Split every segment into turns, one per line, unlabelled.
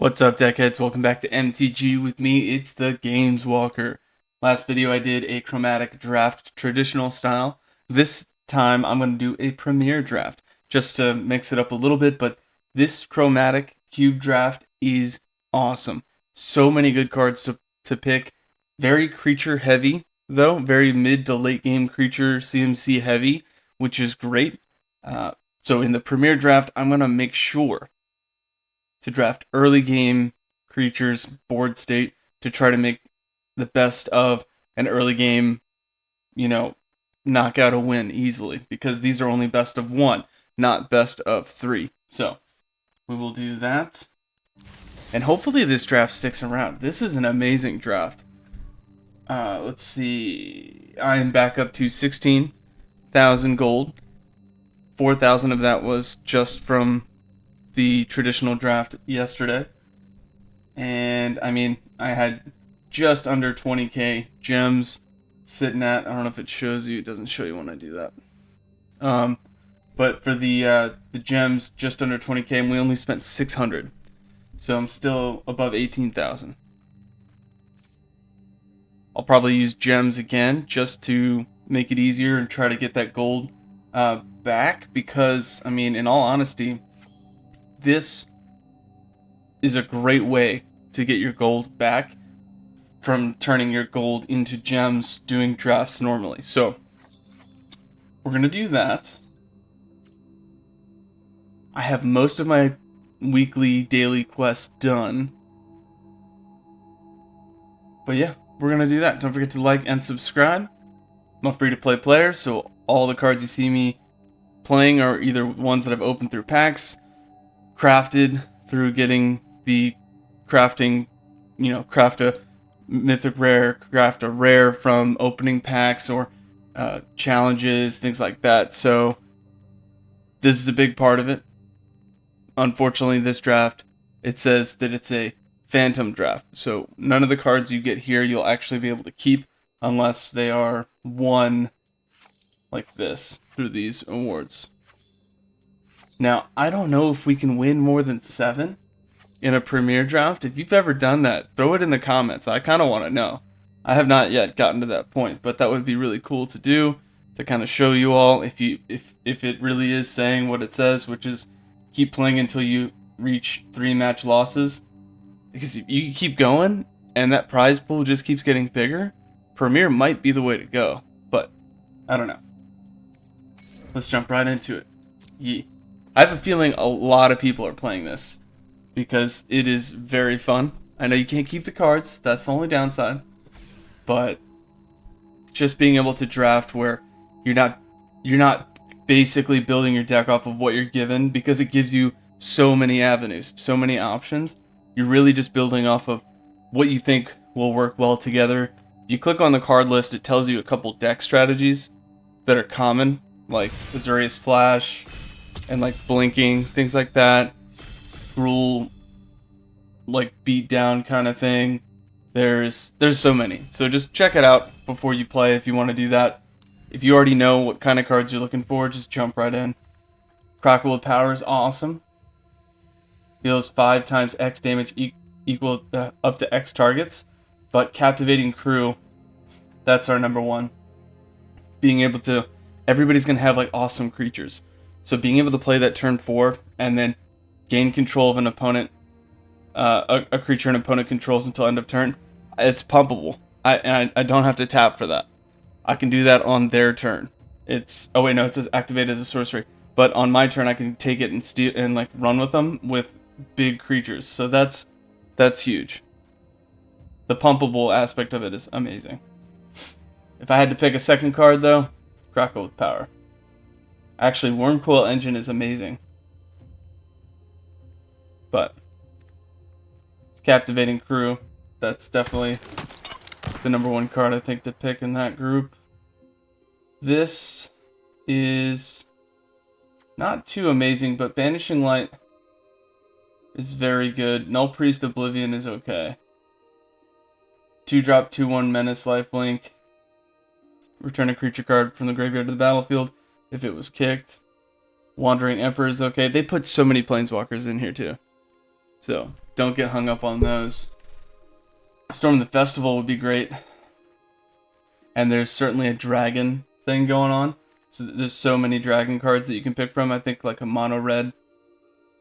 What's up, deckheads? Welcome back to MTG with me. It's the Gameswalker. Last video I did a chromatic draft traditional style. This time I'm going to do a premier draft just to mix it up a little bit, but this chromatic cube draft is awesome. So many good cards to pick. Very creature heavy though, very mid to late game creature CMC heavy, which is great. So in the premier draft, I'm going to make sure to draft early game creatures board state to try to make the best of an early game, knock out a win easily, because these are only best of one, not best of three. So we will do that. And hopefully this draft sticks around. This is an amazing draft. Let's see. I am back up to 16,000 gold. 4,000 of that was just from the traditional draft yesterday. And I had just under 20k gems sitting at, I don't know if it shows you, it doesn't show you when I do that. But for the gems, just under 20k, and we only spent 600. So I'm still above 18,000. I'll probably use gems again just to make it easier and try to get that gold back, because, in all honesty, this is a great way to get your gold back from turning your gold into gems doing drafts normally. So we're going to do that. I have most of my weekly, daily quests done. But yeah, we're going to do that. Don't forget to like and subscribe. I'm a free-to-play player, so all the cards you see me playing are either ones that I've opened through packs, crafted through getting the crafting, craft a mythic rare, craft a rare from opening packs or challenges, things like that. So this is a big part of it. Unfortunately, this draft, it says that it's a phantom draft. So none of the cards you get here you'll actually be able to keep unless they are won like this through these awards. Now, I don't know if we can win more than 7 in a premier draft. If you've ever done that, throw it in the comments. I kind of want to know. I have not yet gotten to that point, but that would be really cool to do, to kind of show you all if it really is saying what it says, which is keep playing until you reach 3 match losses. Because if you keep going and that prize pool just keeps getting bigger, premier might be the way to go. But I don't know. Let's jump right into it. I have a feeling a lot of people are playing this because it is very fun. I know you can't keep the cards, that's the only downside. But just being able to draft where you're not basically building your deck off of what you're given, because it gives you so many avenues, so many options. You're really just building off of what you think will work well together. If you click on the card list, it tells you a couple deck strategies that are common, like Azorius Flash and like blinking, things like that. Rule, like beat down kind of thing. There's so many. So just check it out before you play if you want to do that. If you already know what kind of cards you're looking for, just jump right in. Crackle with Power is awesome. Deals 5 times X damage equal up to X targets. But Captivating Crew, that's our number one. Being able to, everybody's going to have like awesome creatures. So being able to play that turn 4 and then gain control of an opponent, a creature an opponent controls until end of turn, it's pumpable. I don't have to tap for that. I can do that on their turn. It says activate as a sorcery. But on my turn, I can take it and steal and like run with them with big creatures. So that's huge. The pumpable aspect of it is amazing. If I had to pick a second card though, Crackle with Power. Actually, Wormcoil Engine is amazing. But Captivating Crew, that's definitely the number one card I think to pick in that group. This is not too amazing, but Banishing Light is very good. Null Priest Oblivion is okay. 2-drop, 2/1 Menace Lifelink. Return a creature card from the graveyard to the battlefield if it was kicked. Wandering Emperor is okay. They put so many Planeswalkers in here too. So don't get hung up on those. Storm the Festival would be great. And there's certainly a dragon thing going on. So there's so many dragon cards that you can pick from. I think like a mono red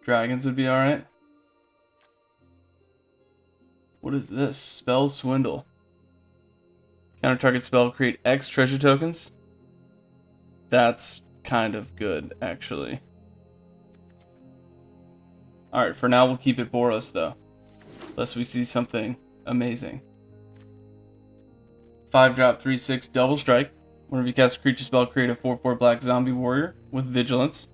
dragons would be alright. What is this? Spell Swindle. Counter target spell, create X treasure tokens. That's kind of good, actually. Alright, for now we'll keep it Boros, though. Unless we see something amazing. 5-drop, 3/6, double strike. Whenever you cast a creature spell, create a 4/4 black zombie warrior with vigilance.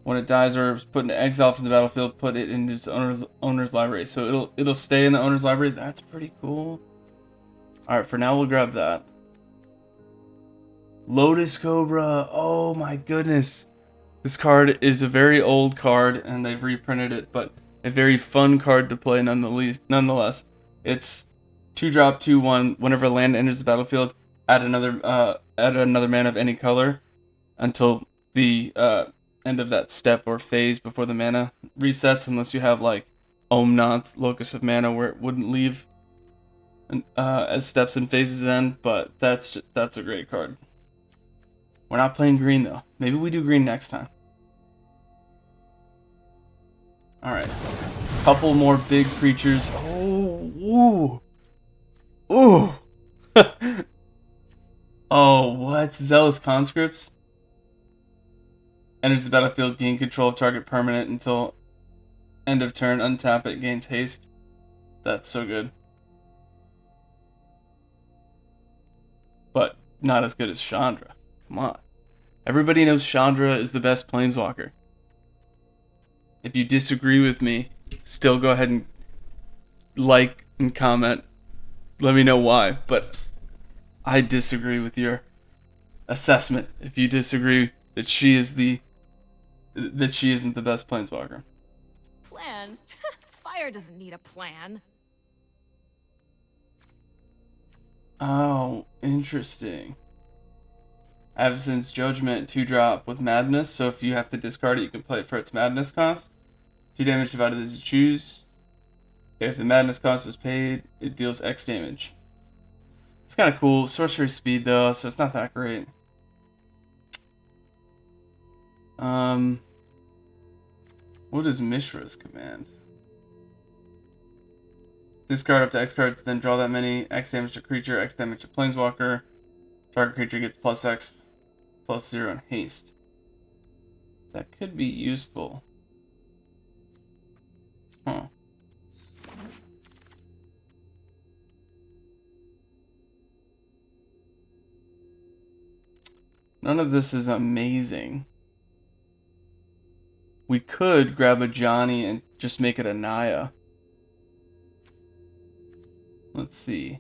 When it dies or is put into exile from the battlefield, put it into its owner's library. So it'll stay in the owner's library. That's pretty cool. Alright, for now we'll grab that. Lotus Cobra. Oh my goodness. This card is a very old card and they've reprinted it, but a very fun card to play nonetheless. It's 2-drop, 2/1. Whenever a land enters the battlefield, add another mana of any color until the end of that step or phase before the mana resets, unless you have like Omnath, Locus of Mana, where it wouldn't leave as steps and phases end. But that's a great card. We're not playing green though. Maybe we do green next time. Alright. Couple more big creatures. Oh, ooh. Ooh. Oh, what? Zealous Conscripts? Enters the battlefield, gain control of target permanent until end of turn. Untap it, gains haste. That's so good. But not as good as Chandra. Come on. Everybody knows Chandra is the best Planeswalker. If you disagree with me, still go ahead and like and comment. Let me know why. But I disagree with your assessment. If you disagree that she isn't the best Planeswalker.
Plan? Fire doesn't need a plan.
Oh, interesting. Absence Judgment, 2-drop with Madness. So if you have to discard it, you can play it for its Madness cost. 2 damage divided as you choose. If the Madness cost is paid, it deals X damage. It's kind of cool. Sorcery speed though, so it's not that great. What is Mishra's command? Discard up to X cards, then draw that many. X damage to creature, X damage to Planeswalker. Target creature gets +X, +0 in haste. That could be useful. Huh. None of this is amazing. We could grab a Johnny and just make it a Naya. Let's see.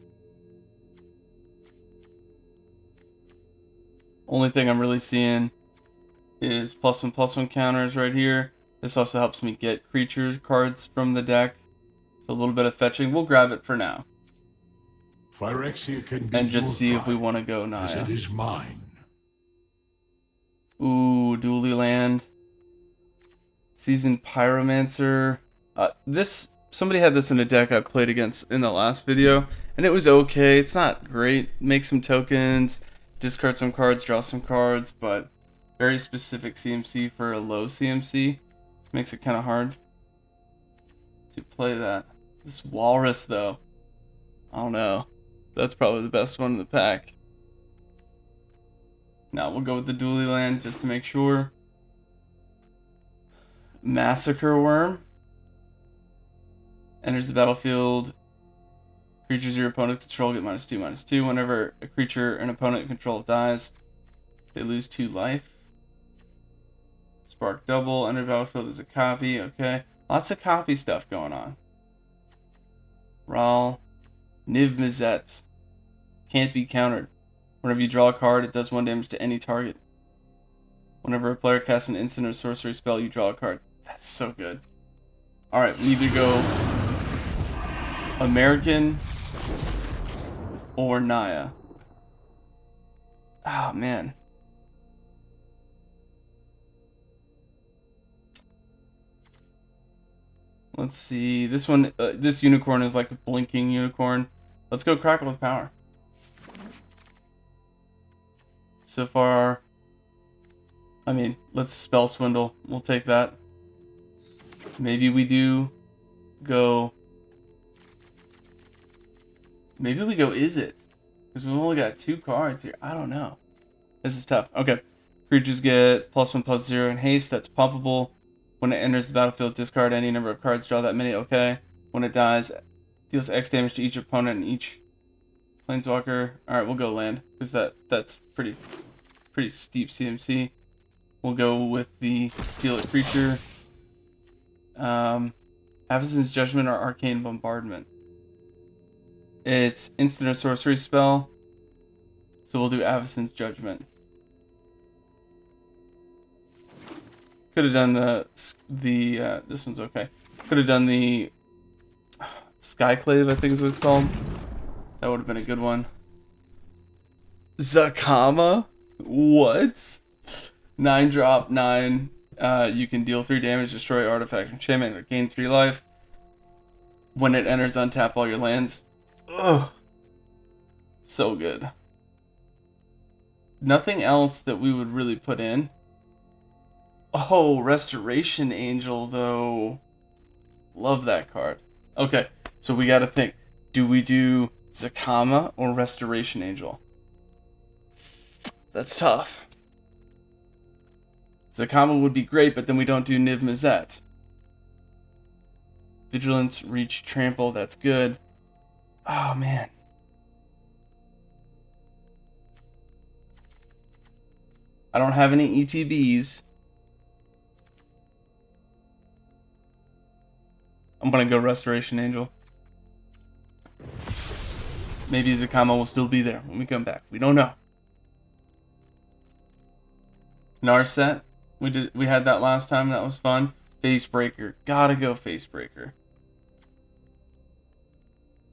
Only thing I'm really seeing is +1/+1 counters right here. This also helps me get creature cards from the deck. So a little bit of fetching. We'll grab it for now.
Phyrexia can be
and just see if we
pride,
want to go
as
Naya.
it is mine.
Ooh, Dually Land. Seasoned Pyromancer. Somebody had this in a deck I played against in the last video, and it was okay. It's not great. Make some tokens, discard some cards, draw some cards, but very specific CMC for a low CMC. Makes it kind of hard to play that. This Walrus, though, I don't know. That's probably the best one in the pack. Now we'll go with the Dually Land just to make sure. Massacre Worm. Enters the battlefield. Creatures your opponent control get -2/-2. Whenever a creature an opponent control dies, they lose 2 life. Spark Double. Enter the battlefield is a copy. Okay. Lots of copy stuff going on. Ral. Niv Mizzet. Can't be countered. Whenever you draw a card, it does 1 damage to any target. Whenever a player casts an instant or sorcery spell, you draw a card. That's so good. Alright, we either go American or Naya. Oh, man. Let's see. This one, this unicorn is like a blinking unicorn. Let's go Crackle with power. So far, I mean, let's spell swindle. We'll take that. Maybe we do go. Maybe we go Is It? Because we've only got 2 cards here. I don't know. This is tough. Okay. Creatures get +1/+0 in haste. That's pumpable. When it enters the battlefield, discard any number of cards. Draw that many. Okay. When it dies, deals X damage to each opponent and each planeswalker. Alright, we'll go land. Because that's pretty steep CMC. We'll go with the Steal It creature. Avacyn's Judgment or Arcane Bombardment. It's instant or sorcery spell. So we'll do Avacyn's Judgment. Could have done this one's okay. Could have done the Skyclave, I think is what it's called. That would have been a good one. Zakama? What? 9-drop, 9. You can deal 3 damage, destroy artifact enchantment, or gain 3 life. When it enters, untap all your lands. Ugh. So good. Nothing else that we would really put in. Oh, Restoration Angel, though. Love that card. Okay, so we gotta think. Do we do Zakama or Restoration Angel? That's tough. Zakama would be great, but then we don't do Niv Mizzet. Vigilance, Reach, Trample, that's good. Oh, man. I don't have any ETBs. I'm gonna go Restoration Angel. Maybe Zakama will still be there when we come back. We don't know. Narset. We had that last time. That was fun. Facebreaker. Gotta go Facebreaker.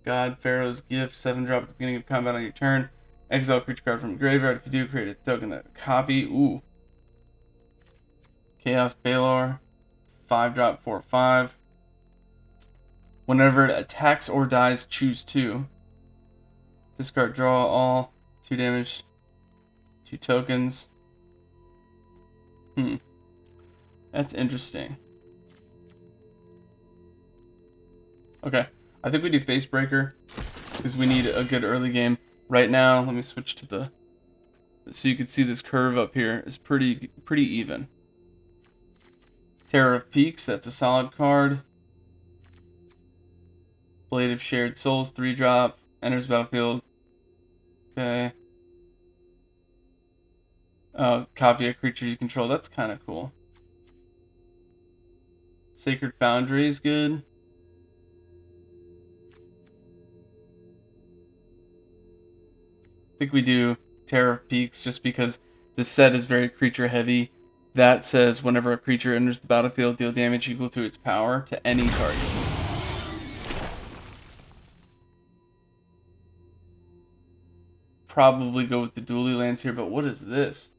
God, Pharaoh's Gift. 7-drop at the beginning of combat on your turn. Exile creature card from graveyard. If you do, create a token that copy. Ooh. Chaos Balor. 5-drop, 4/5. Whenever it attacks or dies, choose 2. Discard, draw all. 2 damage. 2 tokens. That's interesting. Okay. I think we do Facebreaker. Because we need a good early game. Right now, let me switch to the... So you can see this curve up here is pretty even. Terror of Peaks, that's a solid card. Blade of Shared Souls, 3-drop. Enters battlefield. Okay. Copy a creature you control. That's kind of cool. Sacred Foundry is good. I think we do Terror of Peaks just because this set is very creature heavy. That says whenever a creature enters the battlefield, deal damage equal to its power to any target. Probably go with the dually lands here, but what is this?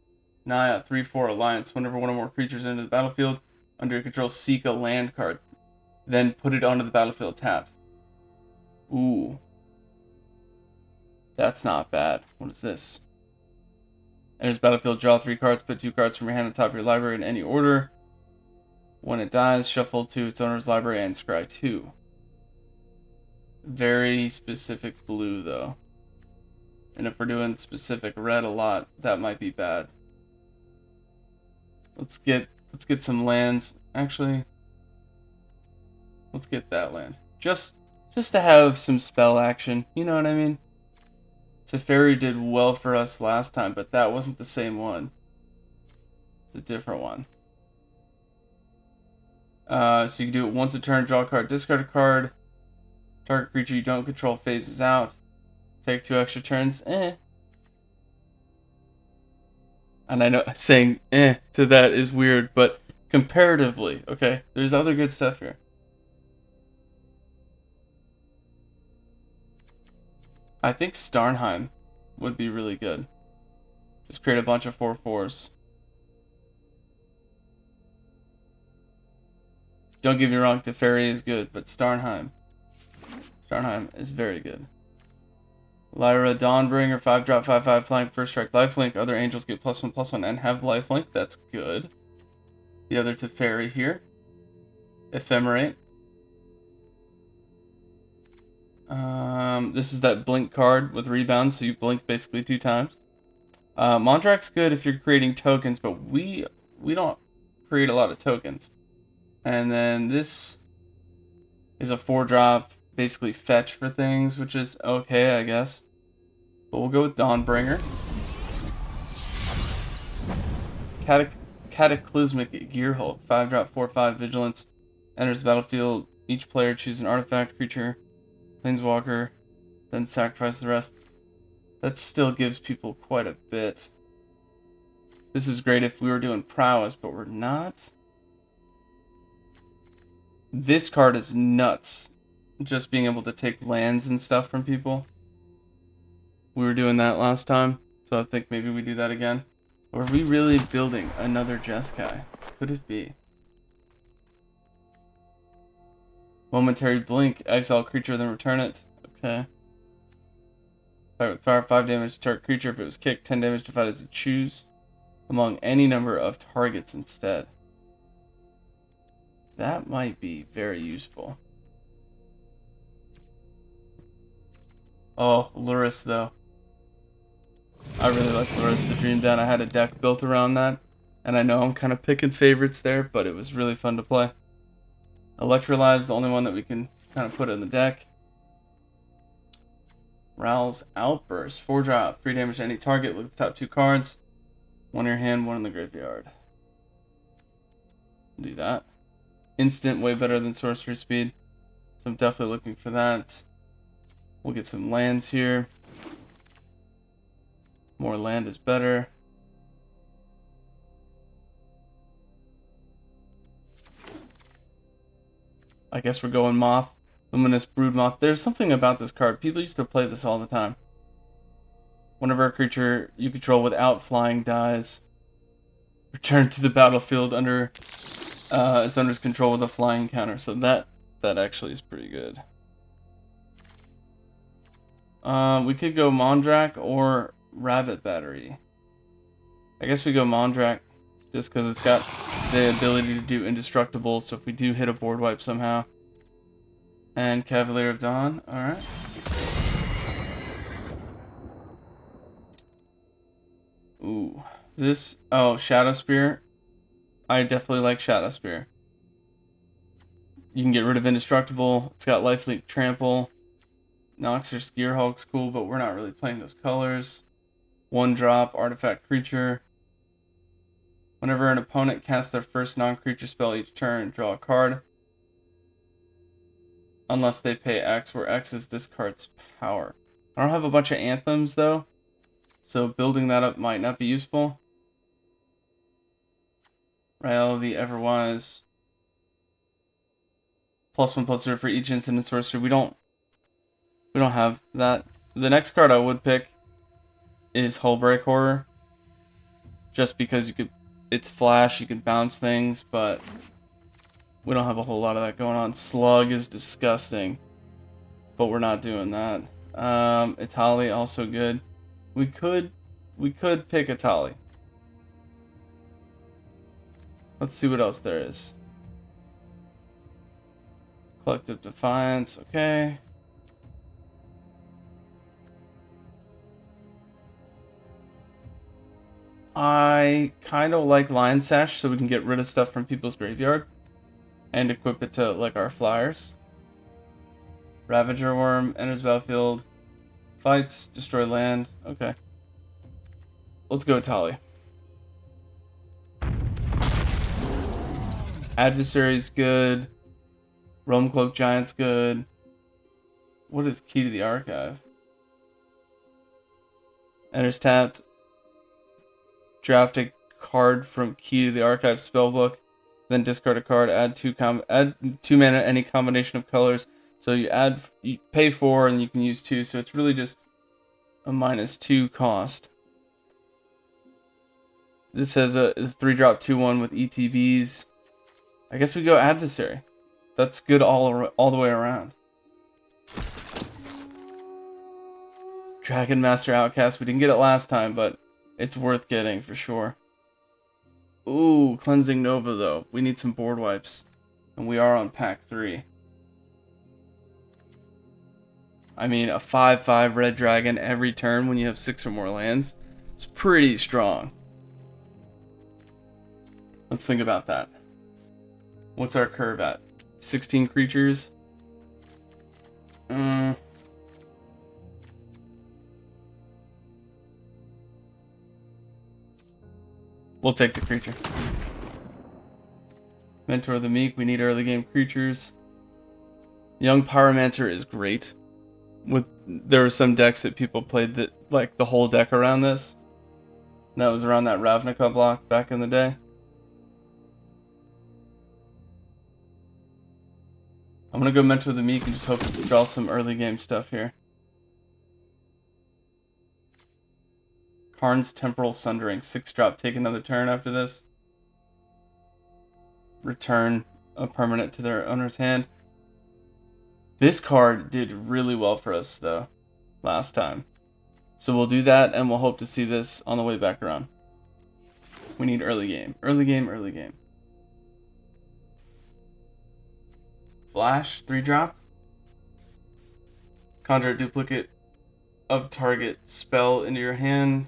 Naya, 3/4 Alliance. Whenever one or more creatures enter the battlefield, under your control, seek a land card. Then put it onto the battlefield tapped. Ooh. That's not bad. What is this? Enters battlefield, draw 3 cards, put 2 cards from your hand on top of your library in any order. When it dies, shuffle to its owner's library and scry 2. Very specific blue, though. And if we're doing specific red a lot, that might be bad. Let's get some lands. Actually, let's get that land. Just to have some spell action. You know what I mean? Teferi did well for us last time, but that wasn't the same one. It's a different one. So you can do it once a turn, draw a card, discard a card. Target creature you don't control phases out. Take 2 extra turns. And I know saying to that is weird, but comparatively, okay, there's other good stuff here. I think Starnheim would be really good. Just create a bunch of 4/4s. Don't get me wrong, Teferi is good, but Starnheim is very good. Lyra Dawnbringer, 5-drop, 5/5 flank, first strike, lifelink. Other angels get +1/+1 and have lifelink. That's good. The other Teferi here. Ephemerate. This is that blink card with rebound, so you blink basically 2 times. Mondrak's good if you're creating tokens, but we don't create a lot of tokens. And then this is a 4-drop, basically fetch for things, which is okay, I guess. But we'll go with Dawnbringer. Cataclysmic Gearhulk, 5-drop, 4/5 vigilance, enters the battlefield. Each player chooses an artifact, creature, planeswalker, then sacrifice the rest. That still gives people quite a bit. This is great if we were doing prowess, but we're not. This card is nuts. Just being able to take lands and stuff from people. We were doing that last time, so I think maybe we do that again. Or are we really building another Jeskai? Could it be? Momentary blink, exile creature, then return it. Okay. Fight with fire, 5 damage to target creature. If it was kicked, 10 damage to fight as you choose among any number of targets instead. That might be very useful. Oh, Luris though. I really like Luris the Dream Den. I had a deck built around that, and I know I'm kind of picking favorites there, but it was really fun to play. Electrolyze, the only one that we can kind of put in the deck. Rowl's Outburst, 4-drop, 3 damage to any target with the top 2 cards. 1 in your hand, 1 in the graveyard. Do that. Instant, way better than sorcery speed, so I'm definitely looking for that. We'll get some lands here. More land is better. I guess we're going Moth. Luminous Broodmoth. There's something about this card. People used to play this all the time. Whenever a creature you control without flying dies, return to the battlefield under it's under control with a flying counter. So that actually is pretty good. We could go Mondrak or Rabbit Battery. I guess we go Mondrak just because it's got the ability to do indestructible, so if we do hit a board wipe somehow. And Cavalier of Dawn, alright. Ooh, this, oh, Shadow Spear. I definitely like Shadow Spear. You can get rid of indestructible, it's got lifelink trample. Noxus Gearhulk's cool, but we're not really playing those colors. 1-drop, artifact creature. Whenever an opponent casts their first non-creature spell each turn, draw a card. Unless they pay X, where X is this card's power. I don't have a bunch of anthems, though, so building that up might not be useful. Rael the Everwise. +1/+0 for each instant and sorcery. We don't have that. The next card I would pick is Hullbreak Horror. Just because it's flash, you can bounce things, but we don't have a whole lot of that going on. Slug is disgusting, but we're not doing that. Itali also good. We could pick Itali. Let's see what else there is. Collective Defiance, okay. I kind of like Lion Sash so we can get rid of stuff from people's graveyard and equip it to like our flyers. Ravager Worm enters battlefield, fights, destroy land. Okay. Let's go Tali. Adversary's good. Realm Cloak Giant's good. What is Key to the Archive? Enters tapped. Draft a card from Key to the Archive spellbook, then discard a card. Add 2 mana, any combination of colors. So you pay 4 and you can use 2. So it's really just a -2 cost. This has a 3-drop 2/1 with ETBs. I guess we go Adversary. That's good all the way around. Dragon Master Outcast. We didn't get it last time, but it's worth getting for sure. Ooh, Cleansing Nova though. We need some board wipes. And we are on pack 3. I mean, a 5/5 red dragon every turn when you have 6 or more lands. It's pretty strong. Let's think about that. What's our curve at? 16 creatures? We'll take the creature. Mentor of the Meek, we need early game creatures. Young Pyromancer is great. There were some decks that people played that like the whole deck around this. And that was around that Ravnica block back in the day. I'm gonna go Mentor of the Meek and just hope to draw some early game stuff here. Karn's Temporal Sundering, 6-drop. Take another turn after this. Return a permanent to their owner's hand. This card did really well for us, though, last time. So we'll do that, and we'll hope to see this on the way back around. We need early game. Early game, early game. Flash, 3-drop. Conjure a duplicate of target spell into your hand.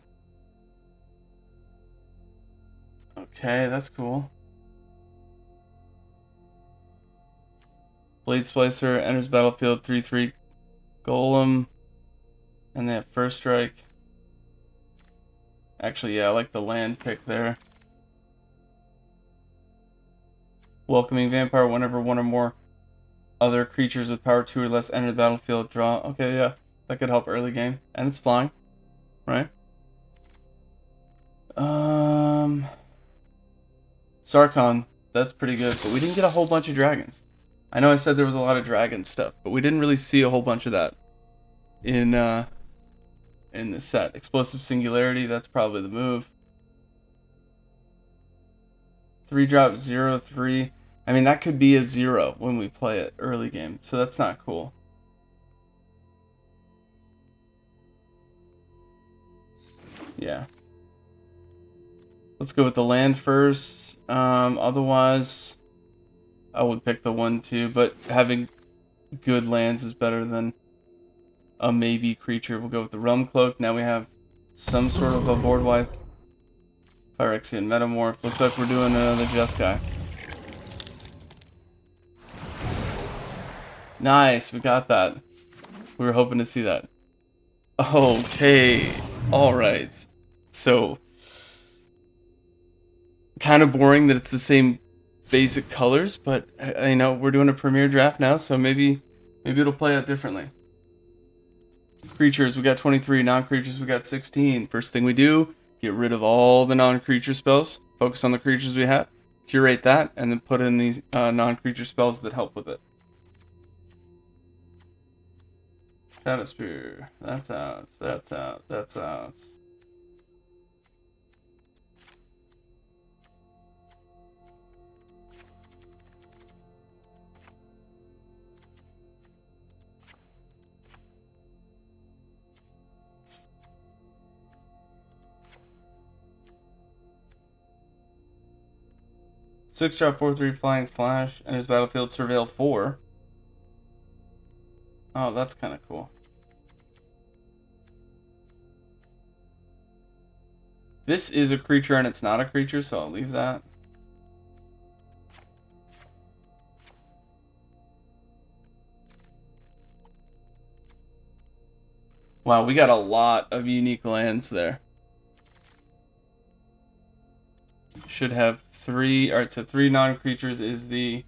Okay, that's cool. Blade Splicer enters battlefield, 3/3 golem. And they have first strike. Actually, yeah, I like the land pick there. Welcoming Vampire, whenever one or more other creatures with power 2 or less enter the battlefield, draw. Okay, yeah, that could help early game. And it's flying, right? Sarkhan, that's pretty good, but we didn't get a whole bunch of dragons. I know I said there was a lot of dragon stuff, but we didn't really see a whole bunch of that in the set. Explosive Singularity, that's probably the move. 3-drop 0/3. I mean, that could be a 0 when we play it early game, so that's not cool. Yeah. Let's go with the land first. Otherwise, I would pick the 1/2, but having good lands is better than a maybe creature. We'll go with the Realm Cloak. Now we have some sort of a board wipe. Phyrexian Metamorph. Looks like we're doing the Just guy. Nice, we got that. We were hoping to see that. Okay, alright. So, kind of boring that it's the same basic colors, but you know, we're doing a premiere draft now, so maybe it'll play out differently. Creatures, we got 23. Non-creatures, we got 16. First thing we do, get rid of all the non-creature spells. Focus on the creatures we have. Curate that, and then put in these non-creature spells that help with it. Shadow Spear. That's out. That's out. That's out. Six-drop 4/3 Flying Flash, and his battlefield Surveil 4. Oh, that's kind of cool. This is a creature and it's not a creature, so I'll leave that. Wow, we got a lot of unique lands there. Should have 3. Alright, so 3 non-creatures is the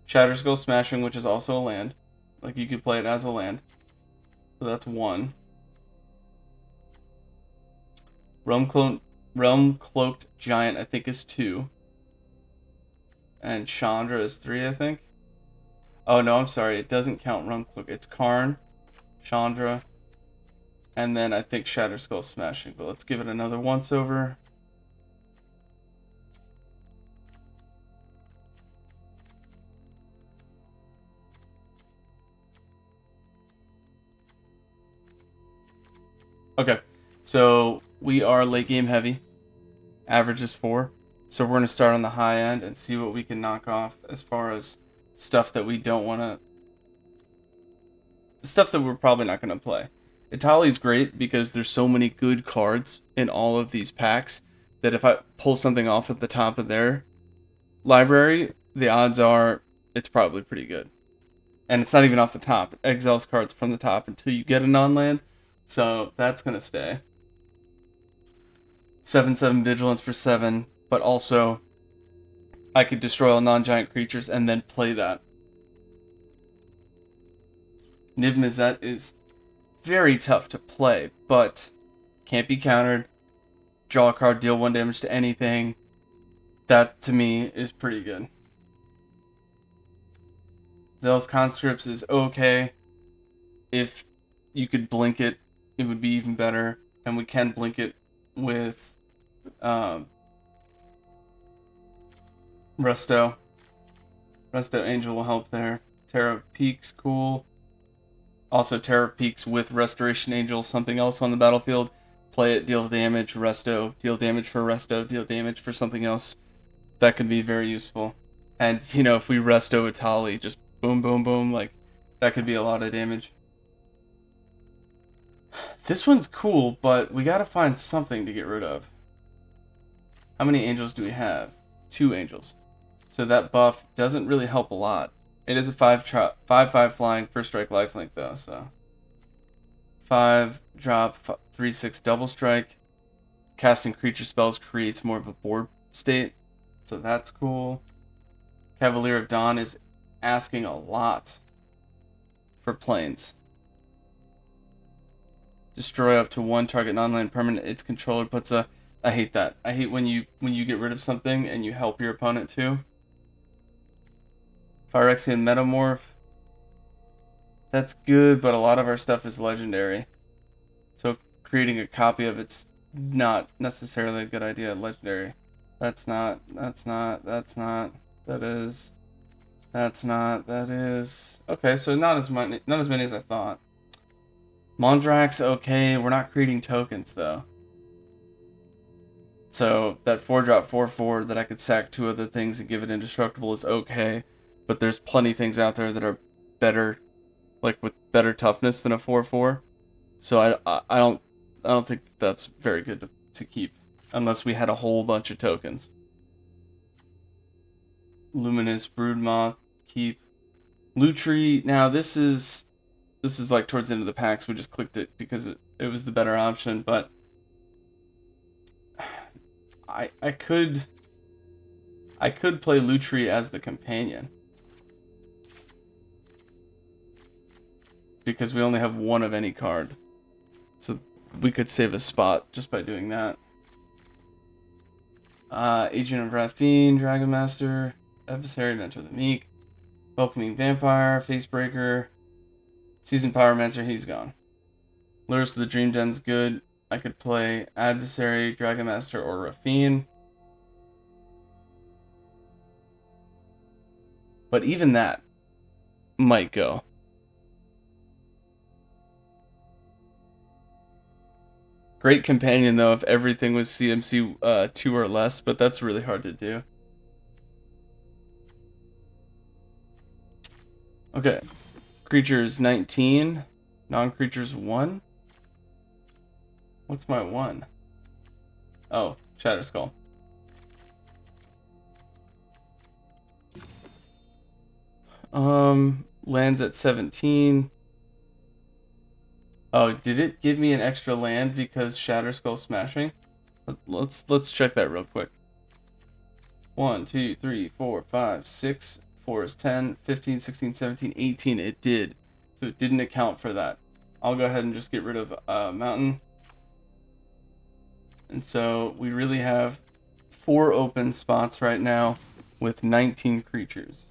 Shatterskull Smashing, which is also a land. Like, you could play it as a land. So that's 1. Realm Cloaked Giant, I think, is 2. And Chandra is 3, I think. Oh, no, I'm sorry. It doesn't count Realm Cloak. It's Karn, Chandra, and then I think Shatterskull Smashing. But let's give it another once-over. Okay, so we are late game heavy. Average is 4. So we're going to start on the high end and see what we can knock off as far as stuff that we don't want to... Stuff that we're probably not going to play. Itali's great because there's so many good cards in all of these packs that if I pull something off at the top of their library, the odds are it's probably pretty good. And it's not even off the top. It exiles cards from the top until you get a non-land. So that's going to stay. 7/7 Vigilance for 7. But also, I could destroy all non-giant creatures and then play that. Niv Mizzet is very tough to play, but can't be countered. Draw a card, deal 1 damage to anything. That, to me, is pretty good. Zealous Conscripts is okay. If you could blink it, it would be even better. And we can blink it with Resto. Resto Angel will help there. Terror of Peaks, cool. Also, Terror of Peaks with Restoration Angel, something else on the battlefield. Play it, deal damage, Resto, deal damage for Resto, deal damage for something else. That could be very useful. And, you know, if we Resto Itali, just boom, boom, boom, like, that could be a lot of damage. This one's cool, but we gotta find something to get rid of. How many angels do we have? 2 angels. So that buff doesn't really help a lot. It is a 5/5 flying, first strike lifelink though, so 5 drop, 3/6 double strike. Casting creature spells creates more of a board state, so that's cool. Cavalier of Dawn is asking a lot for planes. Destroy up to 1 target non-land permanent. Its controller puts a... I hate that. I hate when you get rid of something and you help your opponent too. Phyrexian Metamorph. That's good, but a lot of our stuff is legendary. So creating a copy of it's not necessarily a good idea. Legendary. That is. Okay, so not as many as I thought. Mondrax, okay. We're not creating tokens though. So that 4-drop 4/4 that I could sack 2 other things and give it indestructible is okay. But there's plenty of things out there that are better, like with better toughness than a 4/4. So I don't think that's very good to keep unless we had a whole bunch of tokens. Luminous Broodmoth, keep. Lutri. Now this is like towards the end of the packs. We just clicked it because it was the better option, but I could play Lutri as the companion. Because we only have 1 of any card. So we could save a spot just by doing that. Agent of Wrathfiend, Dragon Master, Adversary, Mentor the Meek, Welcoming Vampire, Facebreaker, Seasoned Pyromancer, he's gone. Lures to the Dream Den's good. I could play Adversary, Dragon Master, or Wrathfiend. But even that might go. Great companion, though, if everything was CMC 2 or less, but that's really hard to do. Okay. Creatures 19. Non-creatures 1. What's my 1? Oh, Shatterskull. Lands at 17. Oh, did it give me an extra land because Shatterskull smashing? Let's check that real quick. 1, 2, 3, 4, 5, 6. 4 is 10, 15, 16, 17, 18. It did. So it didn't account for that. I'll go ahead and just get rid of Mountain. And so we really have 4 open spots right now with 19 creatures.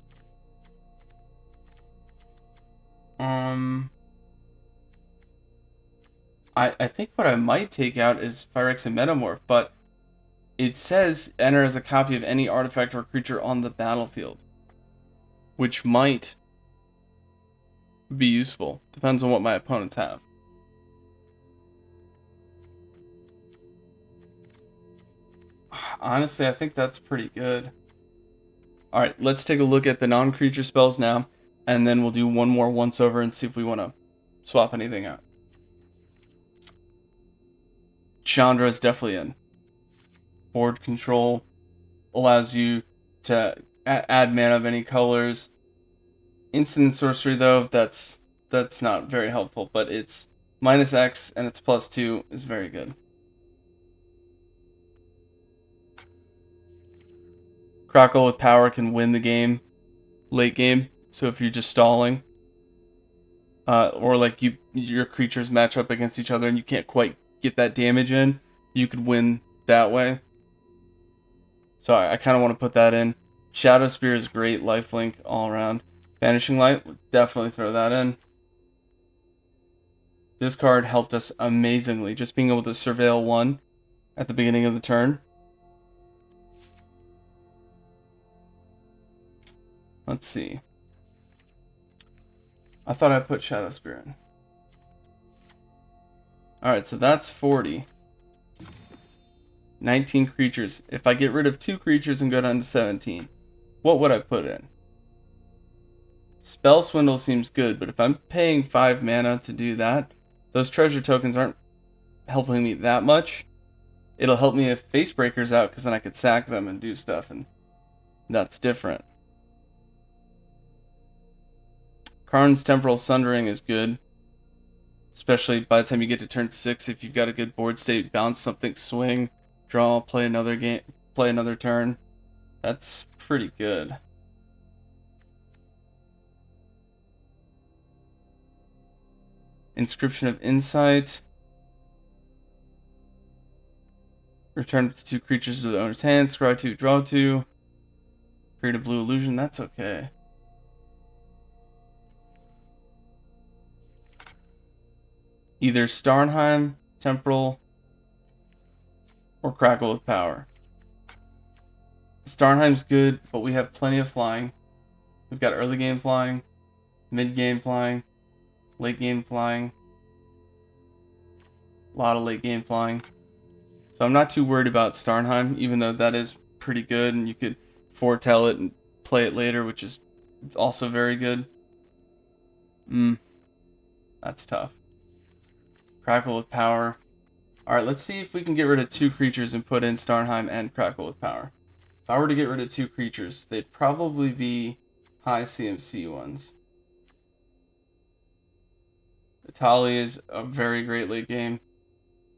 I think what I might take out is Phyrexian Metamorph, but it says enter as a copy of any artifact or creature on the battlefield, which might be useful. Depends on what my opponents have. honestly, I think that's pretty good. Alright, let's take a look at the non-creature spells now, and then we'll do one more once-over and see if we want to swap anything out. Chandra is definitely in. Board control allows you to add mana of any colors. Instant sorcery, though, that's not very helpful, but it's -X and it's +2 is very good. Crackle with power can win the game late game, so if you're just stalling, or like your creatures match up against each other and you can't quite get that damage in, you could win that way. So I kind of want to put that in. Shadow Spear is great, lifelink all around. Vanishing Light, would definitely throw that in. This card helped us amazingly, just being able to surveil 1 at the beginning of the turn. Let's see. I thought I put Shadow Spear in. Alright, so that's 40. 19 creatures. If I get rid of 2 creatures and go down to 17, what would I put in? Spell Swindle seems good, but if I'm paying 5 mana to do that, those treasure tokens aren't helping me that much. It'll help me if Face Breaker's out, because then I could sack them and do stuff, and that's different. Karn's Temporal Sundering is good, especially by the time you get to turn 6. If you've got a good board state, bounce something, swing, draw, play another game, play another turn. That's pretty good. Inscription of Insight. Return up to 2 creatures to the owner's hand. Scry 2, draw 2. Create a blue illusion. That's okay. Either Starnheim, Temporal, or Crackle with Power. Starnheim's good, but we have plenty of flying. We've got early game flying, mid game flying, late game flying. A lot of late game flying. So I'm not too worried about Starnheim, even though that is pretty good, and you could foretell it and play it later, which is also very good. That's tough. Crackle with Power. Alright, let's see if we can get rid of 2 creatures and put in Starnheim and Crackle with Power. If I were to get rid of 2 creatures, they'd probably be high CMC ones. Itali is a very great late game.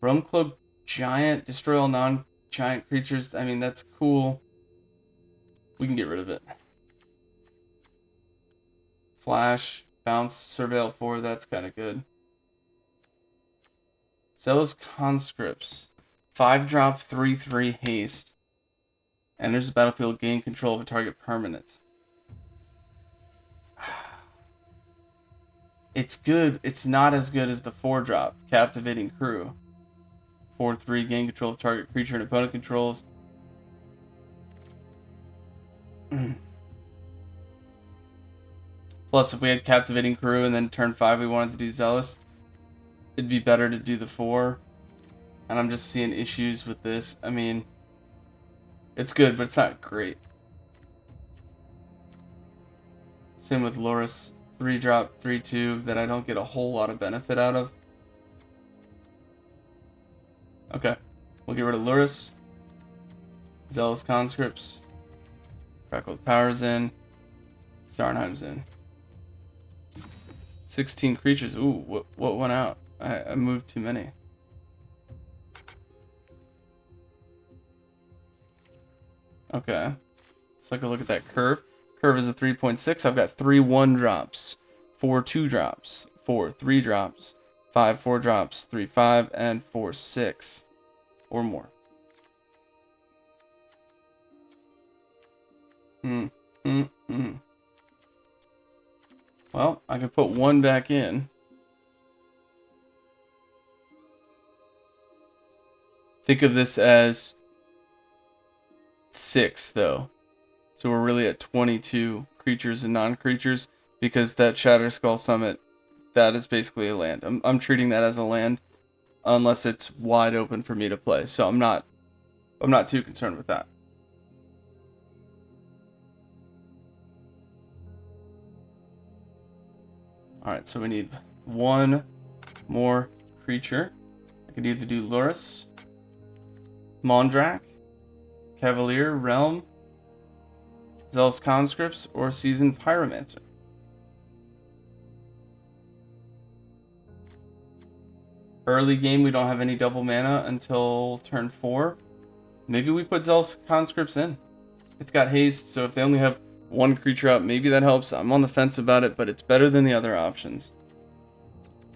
Rumcloak Giant, destroy all non-giant creatures. I mean, that's cool. We can get rid of it. Flash, bounce, surveil 4, that's kind of good. Zealous Conscripts. 5-drop, 3/3 haste. Enters the battlefield, gain control of a target permanent. It's good. It's not as good as the 4-drop, Captivating Crew. 4/3, gain control of target creature and opponent controls. Plus, if we had Captivating Crew and then turn 5 we wanted to do Zealous, it'd be better to do the 4. And I'm just seeing issues with this. I mean, it's good, but it's not great. Same with Loris. 3-drop, 3/2 that I don't get a whole lot of benefit out of. Okay. We'll get rid of Loris. Zealous Conscripts. Crackle with Power's in. Starnheim's in. 16 creatures. Ooh, what went out? I moved too many. Okay. Let's take a look at that curve. Curve is a 3.6. I've got 3 1-drops, 4 2-drops, 4 3-drops, 5 4-drops, 3 5, and 4 6 or more. Well, I can put 1 back in. Think of this as 6, though. So we're really at 22 creatures and non-creatures, because that Shatterskull Summit, that is basically a land. I'm treating that as a land, unless it's wide open for me to play. So I'm not I'm not too concerned with that. Alright, so we need one more creature. I could either do Lurrus, Mondrak, Cavalier, Realm, Zealous Conscripts, or Seasoned Pyromancer. Early game, we don't have any double mana until turn 4. Maybe we put Zealous Conscripts in. It's got haste, so if they only have one creature out, maybe that helps. I'm on the fence about it, but it's better than the other options.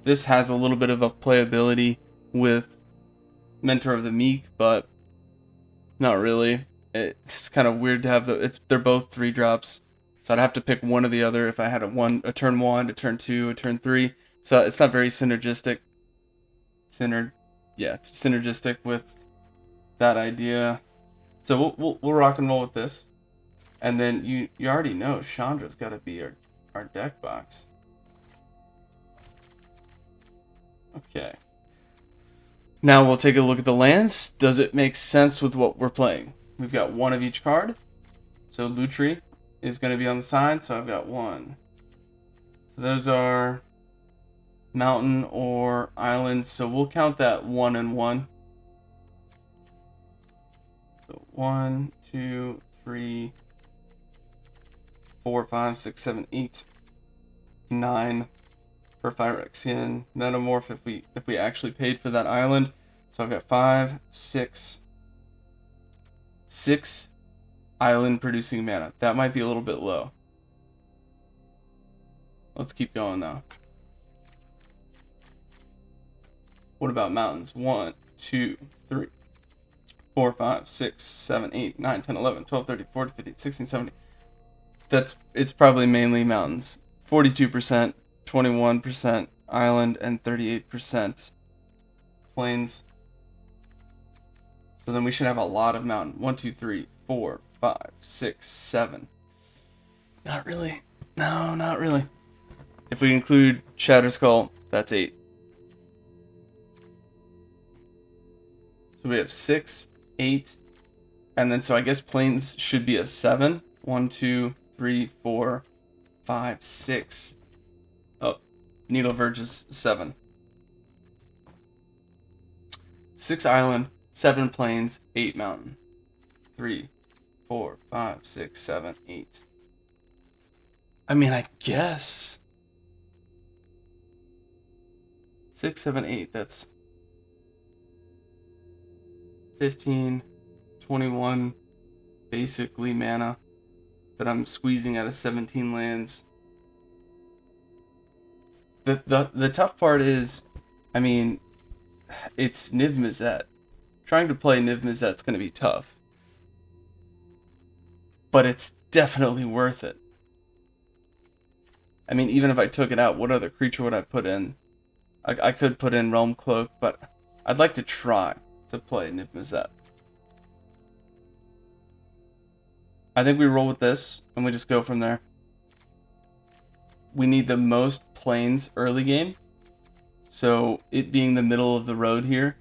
This has a little bit of a playability with Mentor of the Meek, but not really. It's kind of weird to have they're both 3-drops, so I'd have to pick one or the other if I had a turn 1, a turn 2, a turn 3. So it's not very synergistic. It's synergistic with that idea. So we'll rock and roll with this, and then you already know Chandra's got to be our deck box. Okay. Now we'll take a look at the lands. Does it make sense with what we're playing? We've got one of each card. So Lutri is going to be on the side. So I've got one. So those are mountain or island. So we'll count that 1 and 1. So 1, 2, 3, 4, 5, 6, 7, 8, 9 for Phyrexian Metamorph if we actually paid for that island. So I've got 5, 6 island producing mana. That might be a little bit low. Let's keep going though. What about mountains? 1, 2, 3, 4, 5, 6, 7, 8, 9, 10, 11, 12, 13, 14, 15, 16, 17. It's probably mainly mountains. 42%, 21% island, and 38% plains. So then we should have a lot of mountain. 1, 2, 3, 4, 5, 6, 7. Not really. No, not really. If we include Shatterskull, that's 8. So we have 6, 8, and then so I guess plains should be a 7. 1, 2, 3, 4, 5, 6. Oh, Needle Verge is 7. 6 island, 7 plains, 8 mountain. 3, 4, 5, 6, 7, 8. I mean, I guess 6, 7, 8. That's 15, 21, basically mana that I'm squeezing out of 17 lands. The tough part is, I mean, it's Niv Mizzet. Trying to play Niv Mizzet's going to be tough. But it's definitely worth it. I mean, even if I took it out, what other creature would I put in? I could put in Realm Cloak, but I'd like to try to play Niv Mizzet. I think we roll with this, and we just go from there. We need the most plains early game. So, it being the middle of the road here.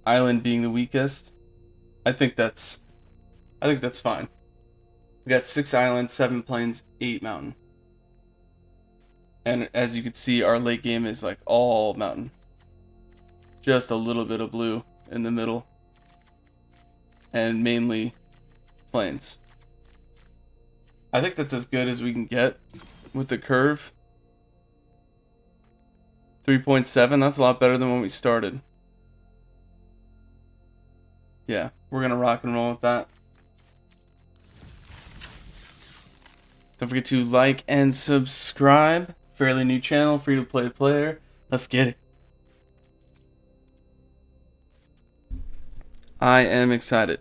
Island being the weakest. I think that's fine. We got 6 islands, 7 plains, 8 mountain. And as you can see, our late game is like all mountain. Just a little bit of blue in the middle. And mainly plains. I think that's as good as we can get with the curve. 3.7, that's a lot better than when we started. Yeah, we're going to rock and roll with that. Don't forget to like and subscribe. Fairly new channel, free to play player. Let's get it. I am excited.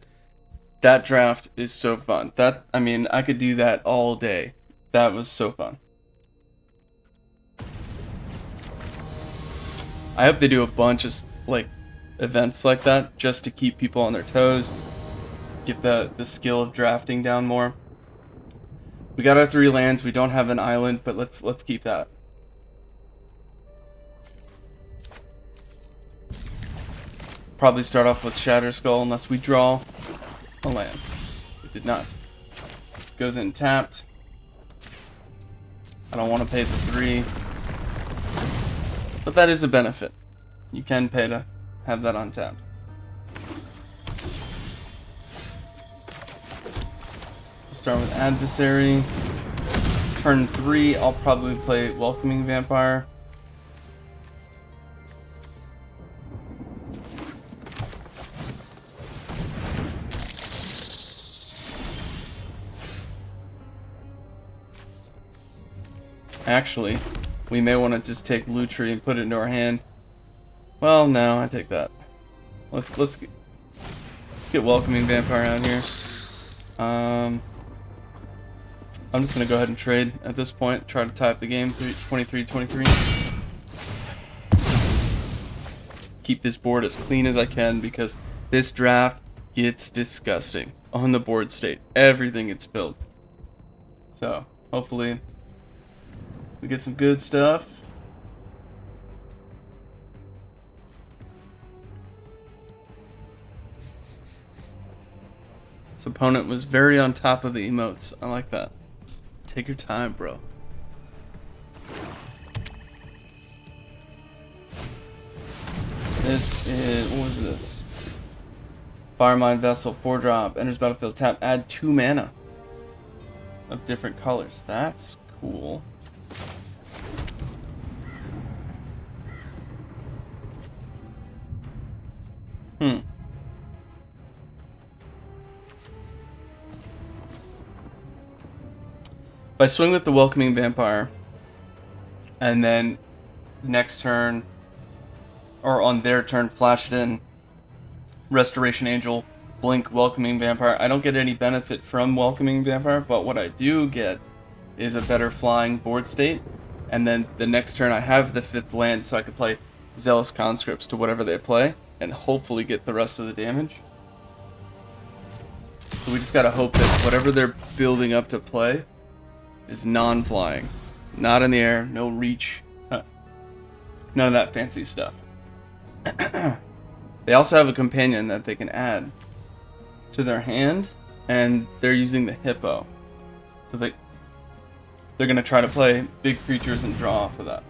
That draft is so fun. I mean, I could do that all day. That was so fun. I hope they do a bunch of events like that just to keep people on their toes, get the skill of drafting down more. We got our 3 lands. We don't have an island, but let's keep that. probably start off with Shatter Skull unless we draw a land. We did not. Goes in tapped. I don't want to pay the 3. But that is a benefit. You can pay to have that untapped. Start with Adversary. Turn 3, I'll probably play Welcoming Vampire. Actually, we may want to just take Lutri and put it into our hand. Well, no, I take that. Let's get Welcoming Vampire out here. I'm just gonna go ahead and trade at this point. Try to tie up the game. 23-23. Keep this board as clean as I can because this draft gets disgusting on the board state. Everything gets spilled. So hopefully we get some good stuff. This opponent was very on top of the emotes. I like that. Take your time, bro. This is... what was this? Firemind Vessel, 4-drop. Enters battlefield, tap, add 2 mana. Of different colors. That's cool. If I swing with the Welcoming Vampire, and then next turn, or on their turn, flash it in, Restoration Angel, blink Welcoming Vampire, I don't get any benefit from Welcoming Vampire, but what I do get is a better flying board state, and then the next turn I have the 5th land, so I can play Zealous Conscripts to whatever they play, and hopefully get the rest of the damage. So we just gotta hope that whatever they're building up to play is non-flying. Not in the air, no reach. None of that fancy stuff. They also have a companion that they can add to their hand, and they're using the hippo. So they're gonna try to play big creatures and draw off of that.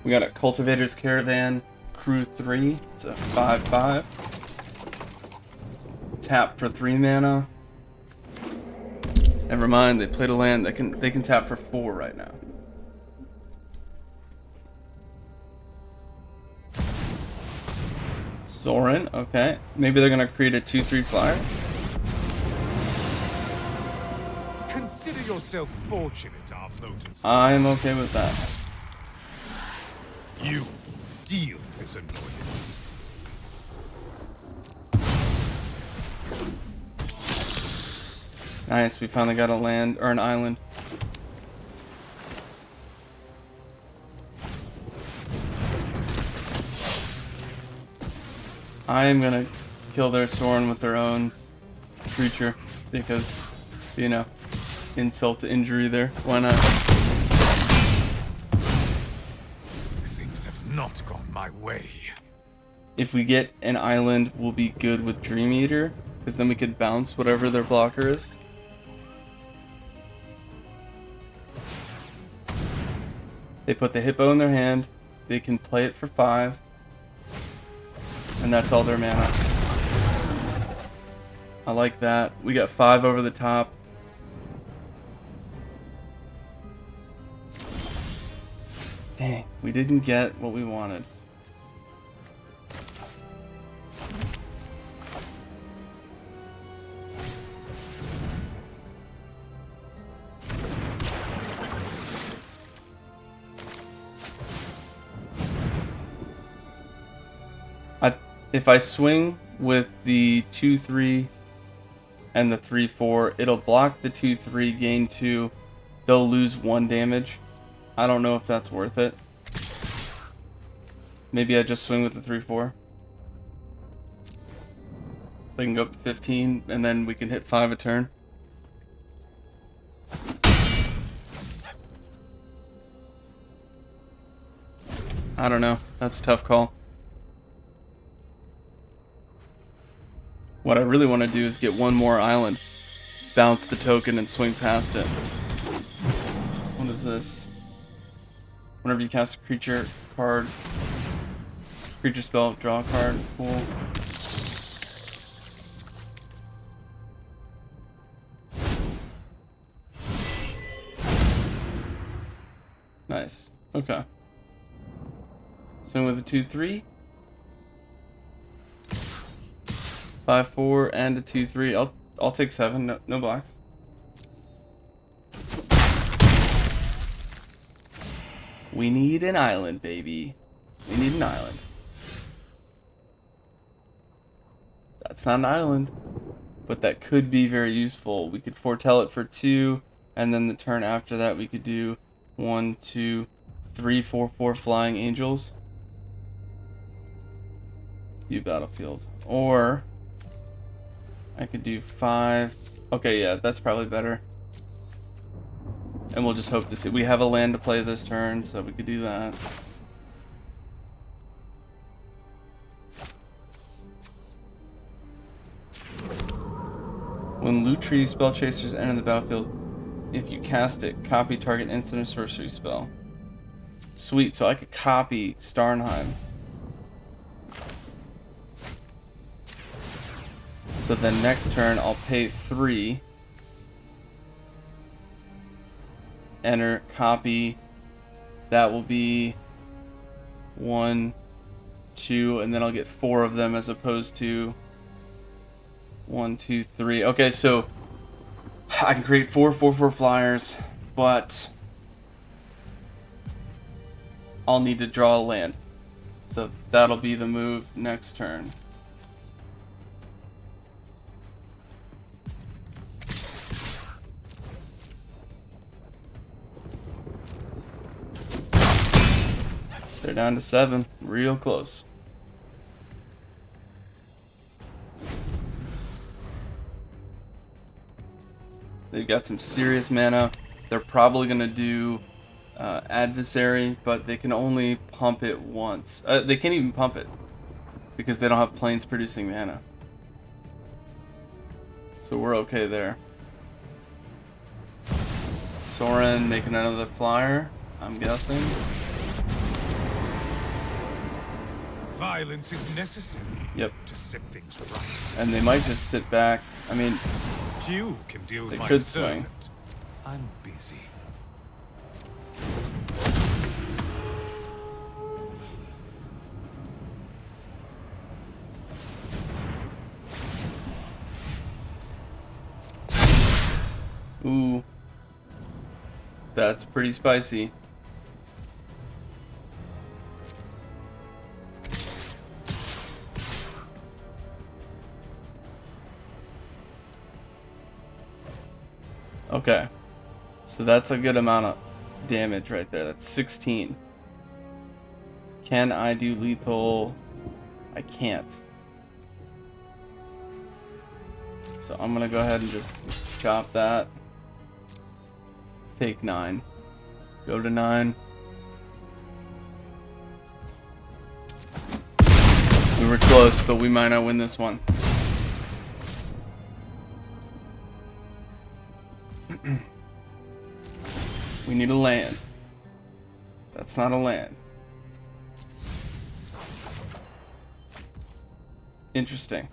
We got a Cultivator's Caravan, Crew 3. It's a 5/5. Tap for 3 mana. Never mind, they played a land that they can tap for 4 right now. Sorin, okay. Maybe they're gonna create a 2/3 flyer.
Consider yourself fortunate, I've noticed.
I'm okay with that.
You deal with this annoyance.
Nice, we finally got a land, or an island. I am gonna kill their Sorin with their own creature, because, you know, insult to injury there. Why not?
Things have not gone my way.
If we get an island, we'll be good with Dream Eater, because then we could bounce whatever their blocker is. They put the hippo in their hand, they can play it for 5, and that's all their mana. I like that. We got 5 over the top. Dang, we didn't get what we wanted. If I swing with the 2/3 and the 3/4, it'll block the 2/3, gain 2. They'll lose 1 damage. I don't know if that's worth it. Maybe I just swing with the 3/4. They can go up to 15, and then we can hit 5 a turn. I don't know. That's a tough call. What I really want to do is get one more island, bounce the token, and swing past it. What is this? Whenever you cast a creature spell, draw a card. Cool. Nice. Okay. Swing with a 2/3. 5/4 and a 2/3. I'll take 7. No blocks. We need an island, baby. We need an island. That's not an island, but that could be very useful. We could foretell it for 2, and then the turn after that we could do 1, 2, 3, 4, 4 flying angels. View battlefield. Or I could do 5. Okay, yeah, that's probably better. And we'll just hope to see. We have a land to play this turn, so we could do that. When Loot Tree spell chasers enter the battlefield, if you cast it, copy target instant or sorcery spell. Sweet, so I could copy Starnheim. So then next turn I'll pay 3. Enter, copy. That will be 1, 2, and then I'll get 4 of them as opposed to 1, 2, 3. Okay, so I can create 4 4/4 flyers, but I'll need to draw a land. So that'll be the move next turn. They're down to 7. Real close. They've got some serious mana. They're probably going to do Adversary, but they can only pump it once. They can't even pump it because they don't have planes producing mana. So we're okay there. Soren making another flyer, I'm guessing.
Violence is necessary.
Yep.
To set things right.
And they might just sit back. I mean,
You can deal with
they
my
could
servant.
swing.
I'm busy.
Ooh. That's pretty spicy. Okay. So that's a good amount of damage right there. That's 16. Can I do lethal? I can't. So I'm gonna go ahead and just chop that. Take 9. Go to 9. We were close, but we might not win this one. We need a land. That's not a land. Interesting.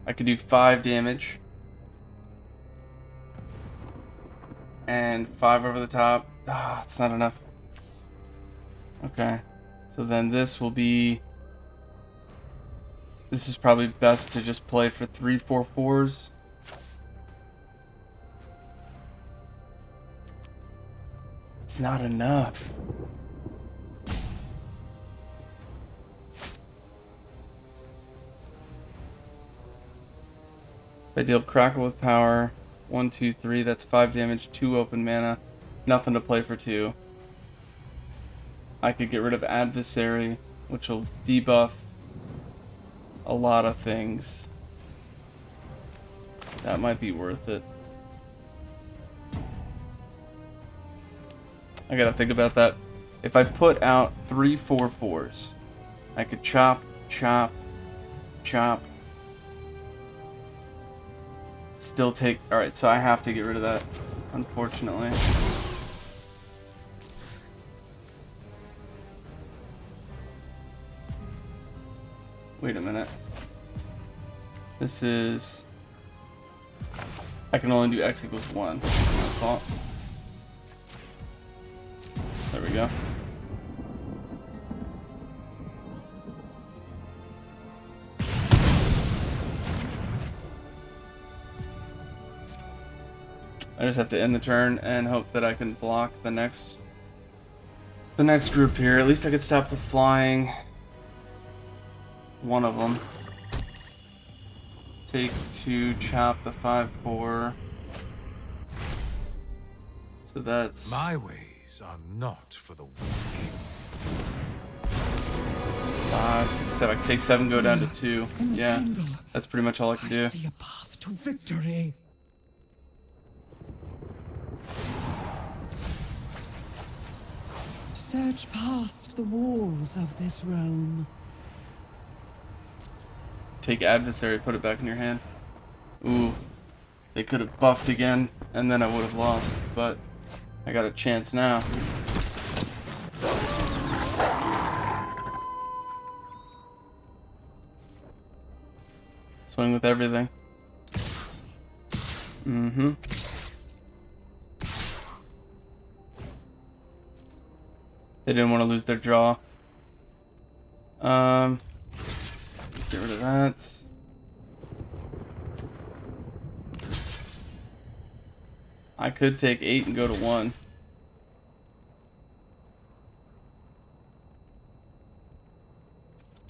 I could do 5 damage. And 5 over the top. Ah, it's not enough. Okay. So then this will be... This is probably best to just play for 3 4/4s. It's not enough. If I deal Crackle with power, 1, 2, 3, that's 5 damage, 2 open mana, nothing to play for 2. I could get rid of Adversary, which will debuff a lot of things. That might be worth it. I gotta think about that. If I put out 3 4/4s, I could chop, chop, chop. Still take... Alright, so I have to get rid of that, unfortunately. Wait a minute. This is... I can only do x equals 1. That's my fault. There we go. I just have to end the turn and hope that I can block the next group here. At least I could stop the flying. One of them. Take 2, chop the 5/4. So that's...
My ways are not for the weak.
5, 6, 7. I can take 7, go down to 2. Yeah, that's pretty much all I can do.
I see a path to victory. Search past the walls of this realm.
Take adversary, put it back in your hand. Ooh, they could have buffed again, and then I would have lost, but I got a chance now. Swing with everything. Mm-hmm. They didn't want to lose their draw. Get rid of that. I could take 8 and go to 1.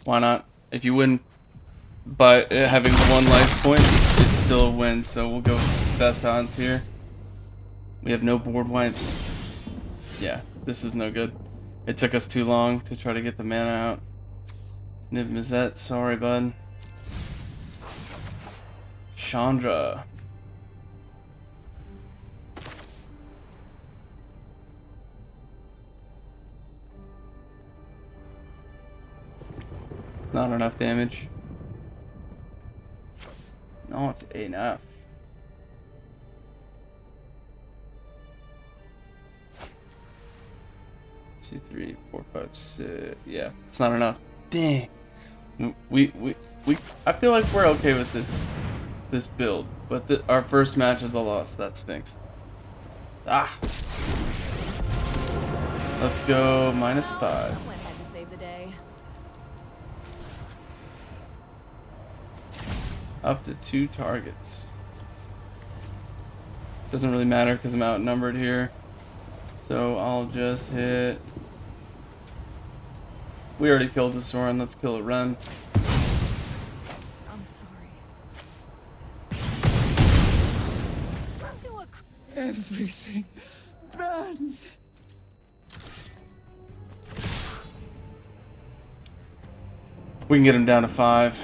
Why not? If you win by having 1 life point, it's still a win, so we'll go with best odds here. We have no board wipes. Yeah, this is no good. It took us too long to try to get the mana out. Niv Mizzet, sorry bud. Chandra. It's not enough damage. No, it's enough. Two, 3, 4, 5, 6. Yeah, it's not enough. Dang. We I feel like we're okay with this build, but our first match is a loss. That stinks. Ah. Let's go -5.
Someone had to save the day.
Up to 2 targets. Doesn't really matter because I'm outnumbered here. So I'll just hit... We already killed the Soren, let's kill a Ren.
I'm sorry. To a
Everything burns.
We can get him down to 5.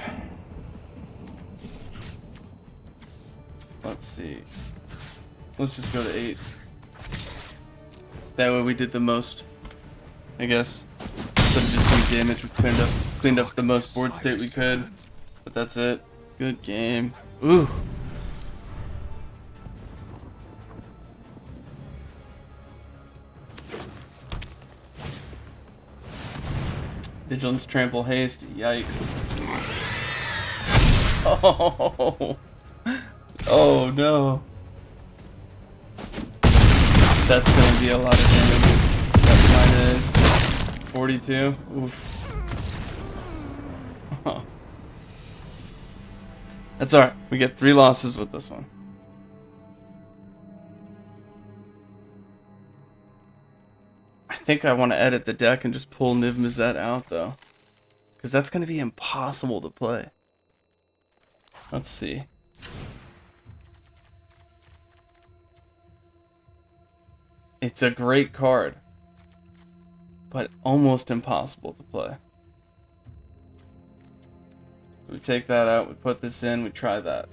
Let's see. Let's just go to 8. That way we did the most, I guess. Instead of just doing damage, we cleaned up the most board state we could. But that's it. Good game. Ooh. Vigilance, trample, haste. Yikes. Oh. Oh no. That's gonna be a lot of damage. That's -42. Oof. That's alright. We get 3 losses with this one. I think I want to edit the deck and just pull Niv Mizzet out though. Because that's gonna be impossible to play. Let's see. It's a great card, but almost impossible to play. We take that out, we put this in, we try that.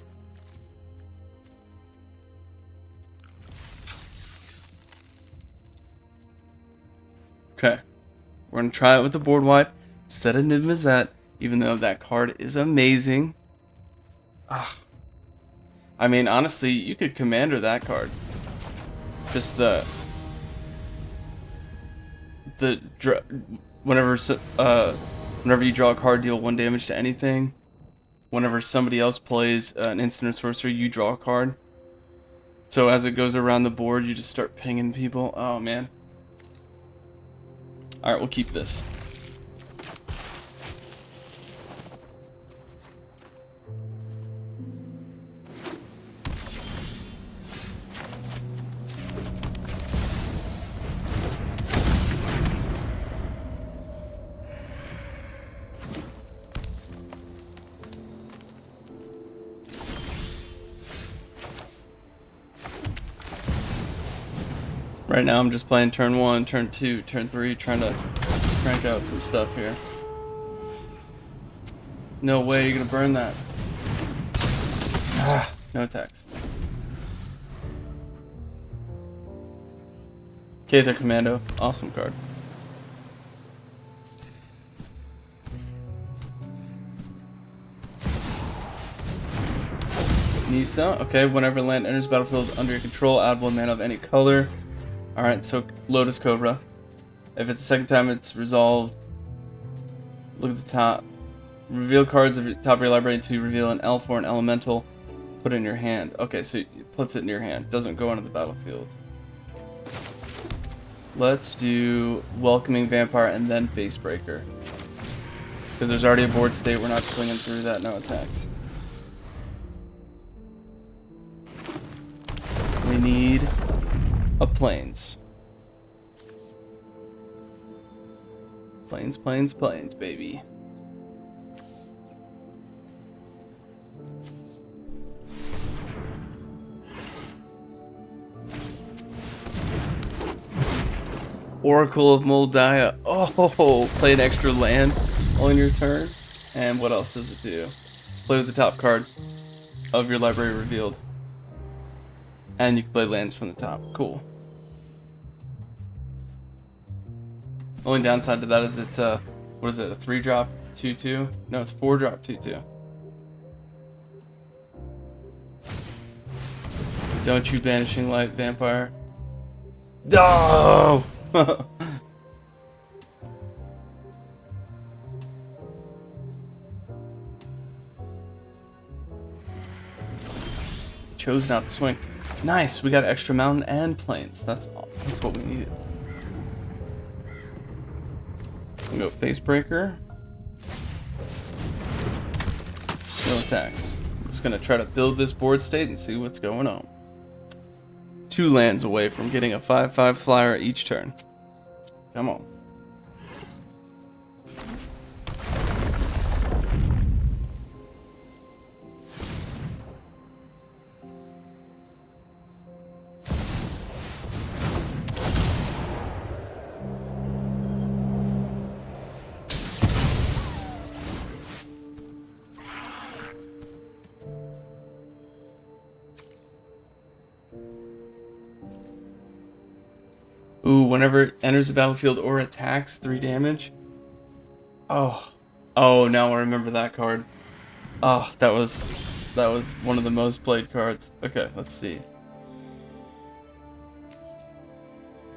Okay. We're going to try it with the board wipe. Set a Niv-Mizzet, even though that card is amazing. I mean, honestly, you could commander that card. Just whenever you draw a card, deal 1 damage to anything. Whenever somebody else plays an instant or sorcery, you draw a card. So as it goes around the board, you just start pinging people. Oh man. All right, we'll keep this. Right now I'm just playing turn 1, turn 2, turn 3, trying to crank out some stuff here. No way you're gonna burn that. No attacks. Kaiser Commando, awesome card. Nisa, okay, whenever land enters battlefield under your control, add 1 mana of any color. Alright, so Lotus Cobra. If it's the second time it's resolved, look at the top. Reveal cards at the top of your library to reveal an elf or an elemental. Put it in your hand. Okay, so it puts it in your hand. Doesn't go onto the battlefield. Let's do Welcoming Vampire and then Facebreaker. Because there's already a board state, we're not swinging through that, no attacks. We need a Plains. Plains, plains, plains, baby. Oracle of Moldiah. Oh, play an extra land on your turn. And what else does it do? Play with the top card of your library revealed. And you can play lands from the top. Cool. Only downside to that is it's a, what is it, a 3-drop 2/2? No, it's 4-drop 2/2. Don't you Banishing Light, Vampire. No! Chose not to swing. Nice, we got extra mountain and plains. That's what we needed. We go Facebreaker. No attacks. I'm just gonna try to build this board state and see what's going on. 2 lands away from getting a 5/5 flyer each turn. Come on. Ooh, whenever it enters the battlefield or attacks, 3 damage. Oh, now I remember that card. Oh, that was one of the most played cards. Okay, let's see.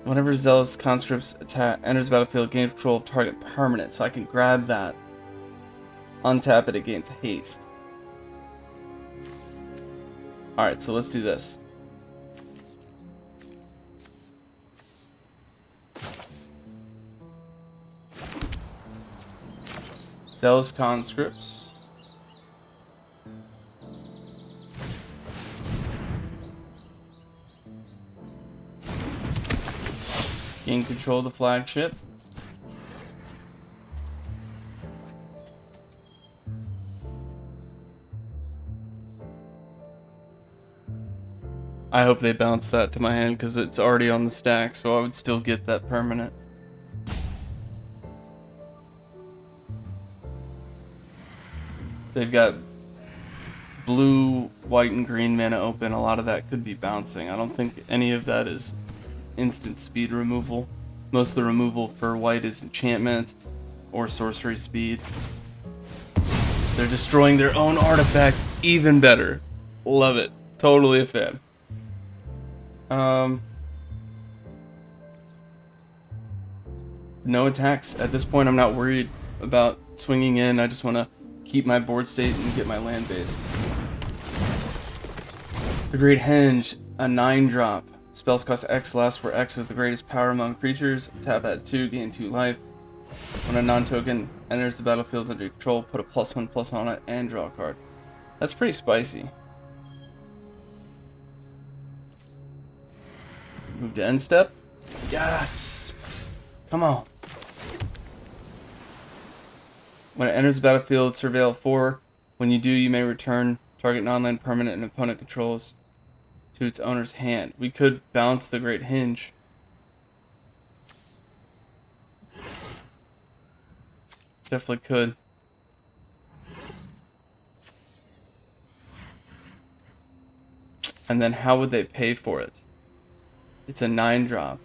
Whenever Zealous Conscripts enters the battlefield, gain control of target permanent, so I can grab that, untap it, it gains haste. All right, so let's do this. Zealous Conscripts. Gain control of the flagship. I hope they bounce that to my hand because it's already on the stack, so I would still get that permanent. They've got blue, white, and green mana open. A lot of that could be bouncing. I don't think any of that is instant speed removal. Most of the removal for white is enchantment or sorcery speed. They're destroying their own artifact even better. Love it. Totally a fan. No attacks. At this point, I'm not worried about swinging in. I just want to keep my board state and get my land base. The Great Henge, a 9-drop. Spells cost X less, where X is the greatest power among creatures. Tap at 2, gain 2 life. When a non-token enters the battlefield under your control, put a +1/+1 on it and draw a card. That's pretty spicy. Move to end step. Yes! Come on. When it enters the battlefield, surveil 4. When you do, you may return target non-land permanent and opponent controls to its owner's hand. We could bounce the Great Henge. Definitely could. And then how would they pay for it? It's a 9-drop.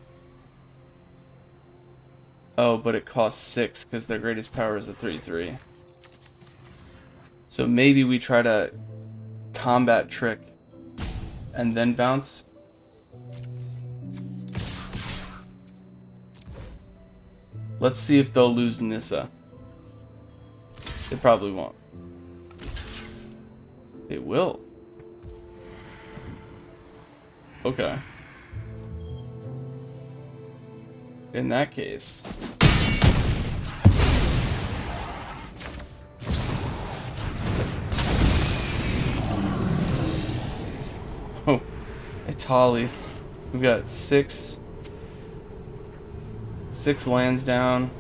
Oh, but it costs 6 because their greatest power is a 3/3. So maybe we try to combat trick and then bounce. Let's see if they'll lose Nissa. They probably won't. They will. Okay. In that case. Oh, Itali. We've got six lands down.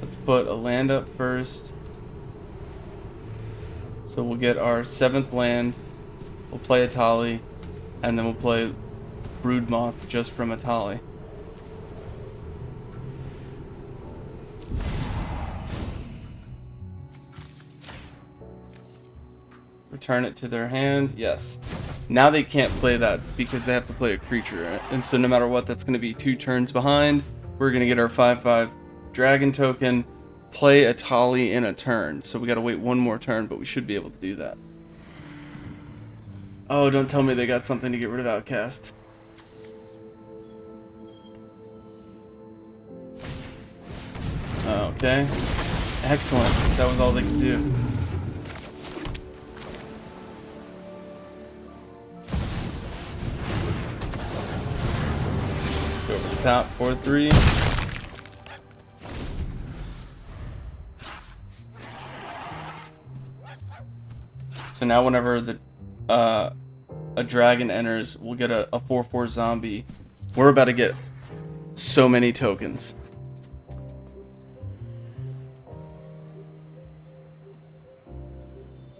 Let's put a land up first. So we'll get our 7th land. We'll play Itali, and then we'll play Broodmoth just from Itali. Return it to their hand. Yes. Now they can't play that because they have to play a creature. And so no matter what, that's going to be 2 turns behind. We're going to get our 5/5 dragon token, play Itali in a turn. So we got to wait one more turn, but we should be able to do that. Oh, don't tell me they got something to get rid of Outcast. Okay. Excellent. That was all they could do. Go over the top, 4/3. So now whenever the a dragon enters, we'll get a 4/4 zombie. We're about to get so many tokens.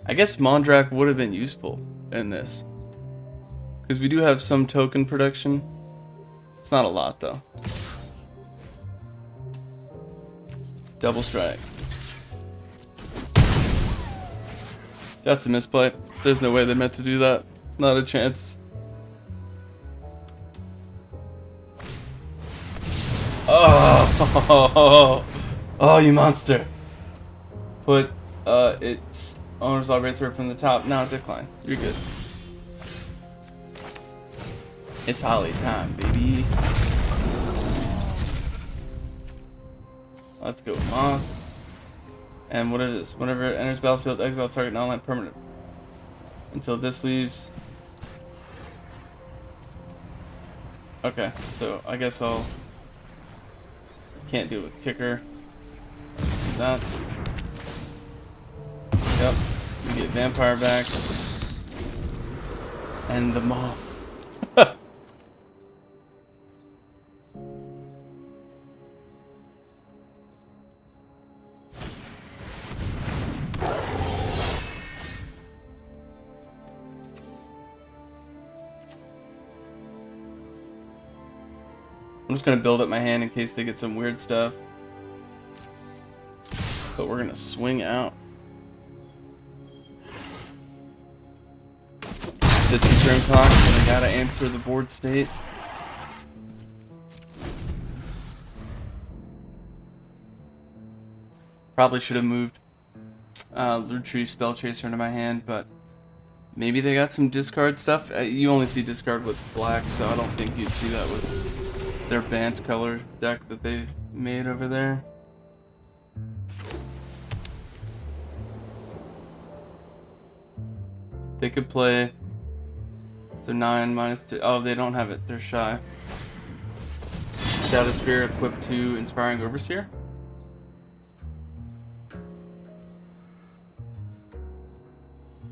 I guess Mondrak would have been useful in this, because we do have some token production. It's not a lot though. Double strike. That's a misplay. There's no way they meant to do that. Not a chance. Oh, oh, you monster! Put its owner's log right through from the top. No, decline. You're good. It's Holly time, baby. Let's go, Moth. And what is this? Whenever it enters battlefield, exile target non-land permanent until this leaves. Okay, so I guess I'll can't do it with kicker. Do that. Yep. We get vampire back. And the moth. I'm just gonna build up my hand in case they get some weird stuff. But we're gonna swing out. It's a turn clock, and I gotta answer the board state. Probably should have moved Lutri Spell Chaser into my hand, but maybe they got some discard stuff. You only see discard with black, so I don't think you'd see that with their Bant color deck that they made over there. They could play, so 9 -2. Oh, they don't have it. They're shy. Shadow Spear equipped to Inspiring Overseer.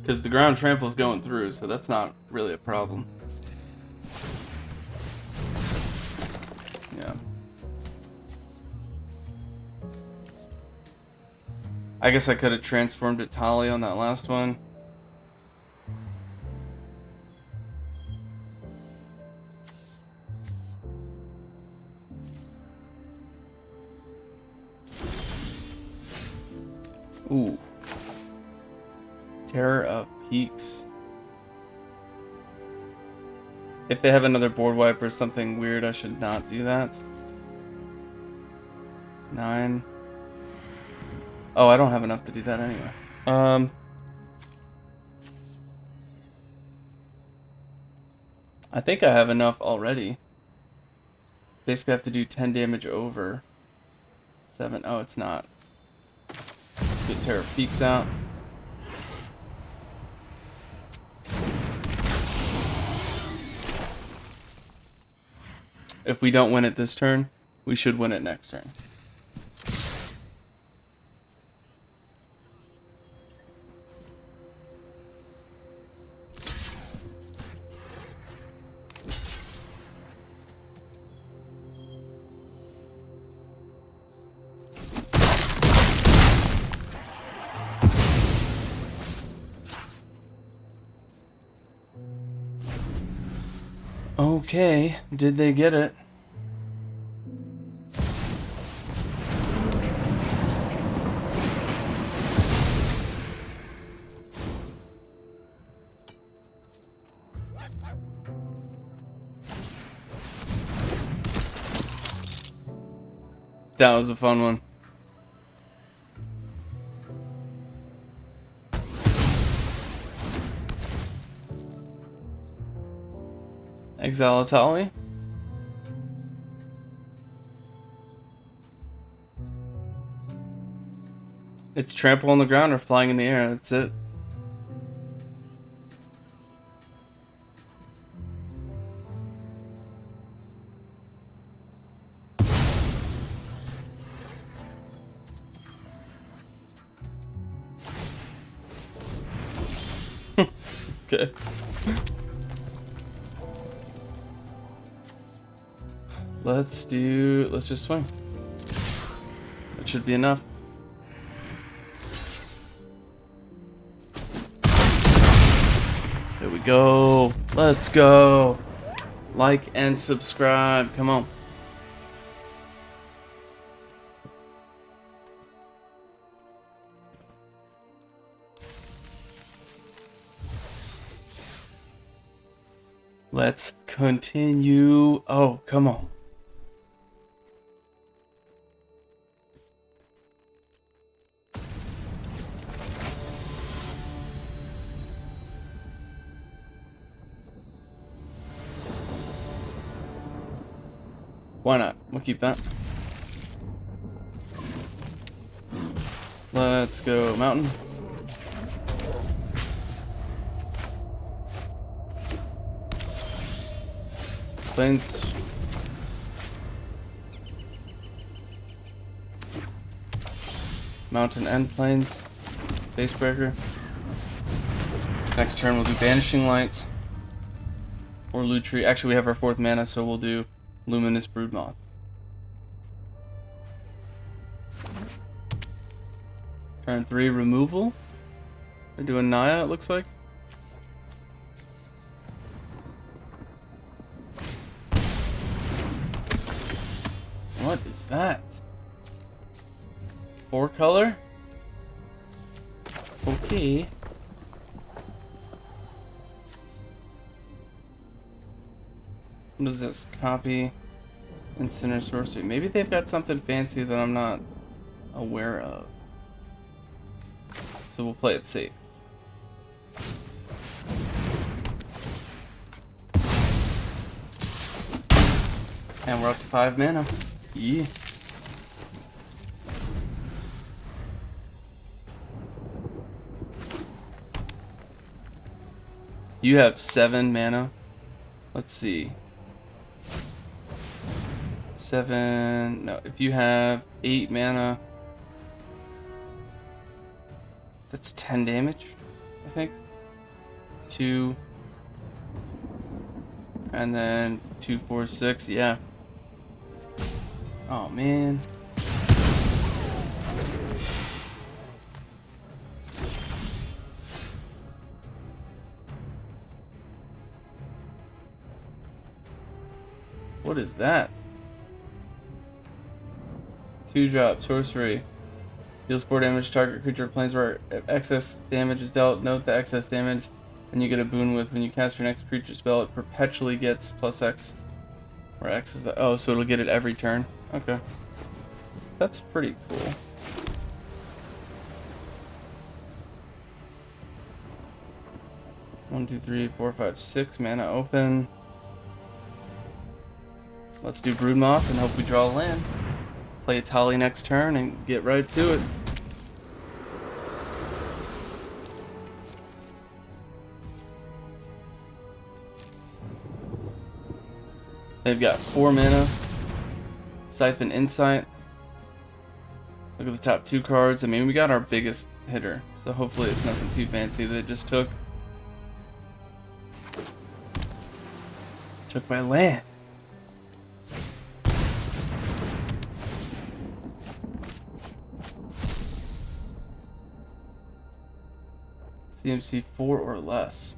Because the ground trample is going through, so that's not really a problem. Yeah. I guess I could have transformed it Tali on that last one. Ooh. Terror of Peaks. If they have another board wipe or something weird, I should not do that. 9. Oh, I don't have enough to do that anyway. I think I have enough already. Basically, I have to do 10 damage over 7. Oh, it's not. Get Terror of Peaks out. If we don't win it this turn, we should win it next turn. Okay, did they get it? That was a fun one. Exile Atali. It's trample on the ground or flying in the air. That's it. Okay. Let's just swing. That should be enough. There we go. Let's go. Like and subscribe. Come on. Let's continue. Oh, come on. Why not? We'll keep that. Let's go mountain. Plains. Mountain and plains. Facebreaker. Next turn we'll do Vanishing Light. Or Lutri. Actually, we have our 4th mana, so we'll do Luminous Broodmoth. Turn 3, removal. They're doing Naya, it looks like. What is that? 4 color? Okay. What is this? Copy. Instant or sorcery. Maybe they've got something fancy that I'm not aware of. So we'll play it safe. And we're up to 5 mana. Yeah. You have 7 mana. Let's see. 7. No, if you have 8 mana, that's 10 damage, I think. 2. And then 2, 4, 6. Yeah. Oh, man. What is that? 2-drop, sorcery. Deals 4 damage to target creature planes where excess damage is dealt. Note the excess damage, and you get a boon with when you cast your next creature spell. It perpetually gets +X, where X is the. Oh, so it'll get it every turn. Okay. That's pretty cool. One, 2, 3, 4, 5, 6 mana open. Let's do Broodmoth and hope we draw a land. Play a Tali next turn and get right to it. They've got 4 mana. Siphon Insight. Look at the top 2 cards. I mean, we got our biggest hitter, so hopefully it's nothing too fancy that it just took. Took my land. CMC 4 or less.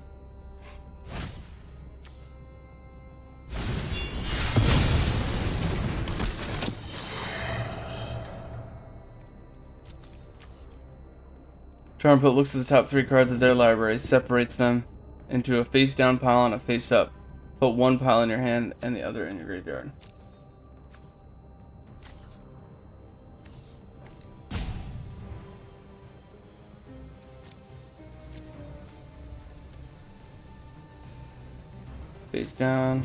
Charm Put looks at the top 3 cards of their library, separates them into a face down pile and a face up. Put one pile in your hand and the other in your graveyard. Face down,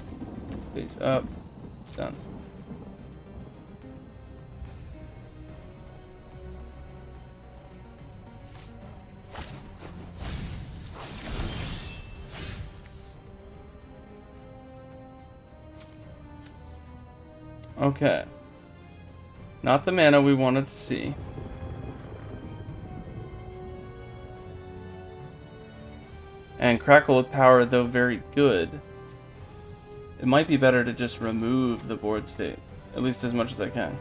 face up, done. Okay. Not the mana we wanted to see. And Crackle with power, though very good, it might be better to just remove the board state, at least as much as I can.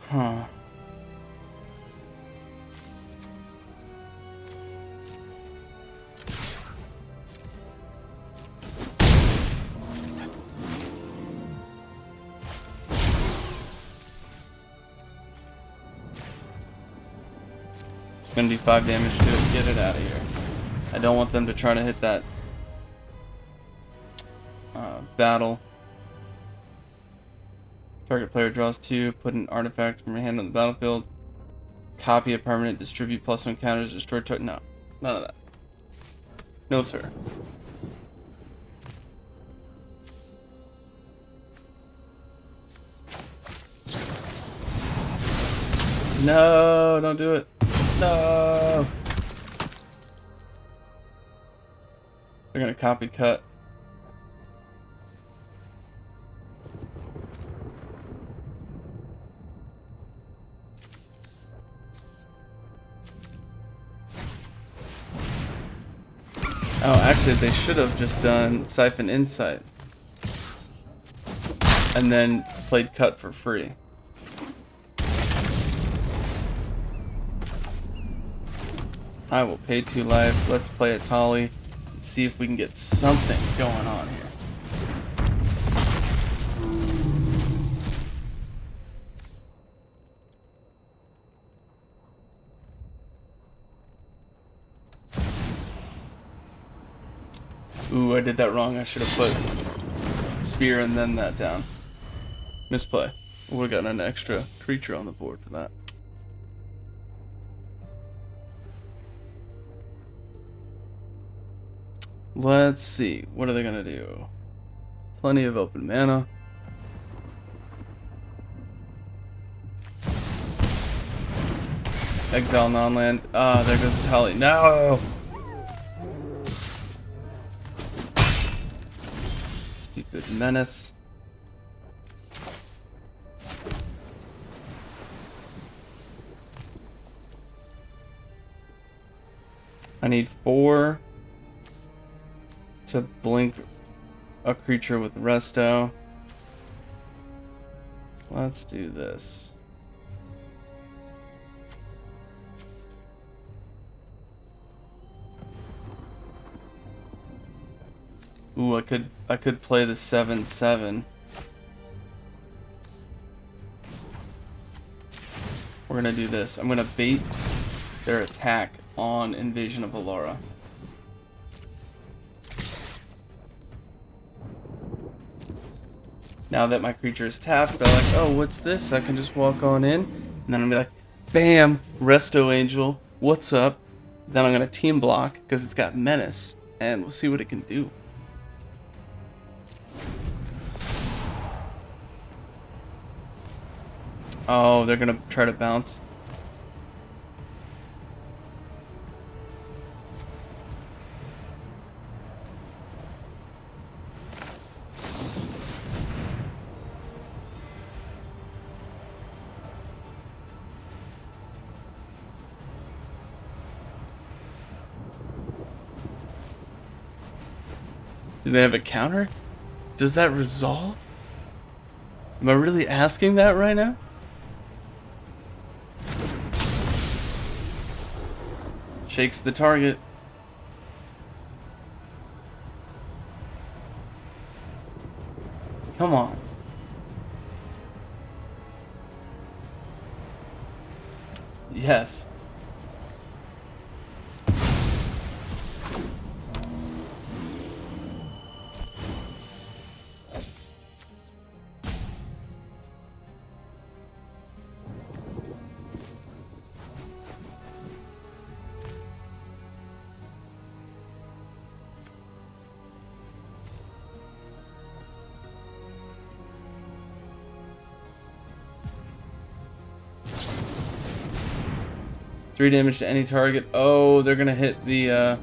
Huh. Gonna do 5 damage to it, get it out of here. I don't want them to try to hit that battle. Target player draws 2, put an artifact from your hand on the battlefield, copy a permanent, distribute +1 counters, destroy target. No, none of that. No, sir. No, don't do it. No! They're gonna copy cut. Oh, actually, they should have just done Siphon Insight. And then played cut for free. I will pay 2 life. Let's play a Tali and see if we can get something going on here. Ooh, I did that wrong. I should have put spear and then that down. Misplay. Would've gotten an extra creature on the board for that. Let's see. What are they gonna do? Plenty of open mana. Exile non-land. Ah, there goes the Tally. No! Stupid menace. I need 4 to blink a creature with Resto. Let's do this. Ooh, I could play the 7/7. We're gonna do this. I'm gonna bait their attack on Invasion of Alara. Now that my creature is tapped, they're like, oh, what's this? I can just walk on in. And then I'll be like, bam, Resto Angel, what's up? Then I'm gonna team block because it's got Menace, and we'll see what it can do. Oh, they're gonna try to bounce. Do they have a counter? Does that resolve? Am I really asking that right now? Shakes the target. Come on. Yes. Three damage to any target. Oh, they're gonna hit the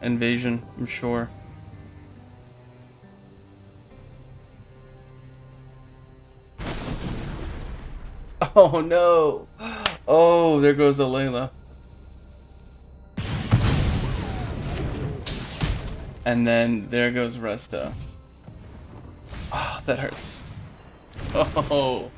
invasion, I'm sure. Oh no! Oh, there goes a Layla. And then there goes Resta. Oh, that hurts. Oh.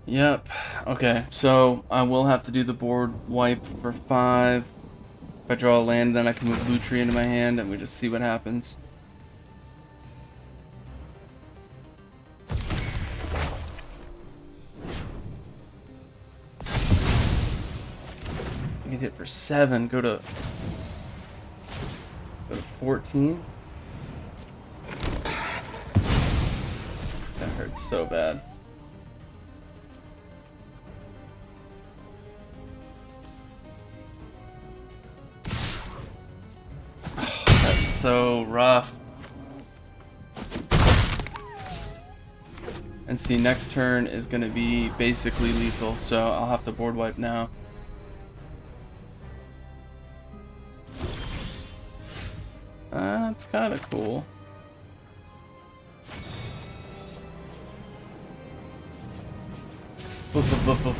Yep. Okay, so I will have to do the board wipe for 5. If I draw a land, then I can move Lutri into my hand, and we just see what happens. I can hit for 7. Go to 14. That hurts so bad. So rough. And see, next turn is going to be basically lethal, so I'll have to board wipe now. That's kind of cool.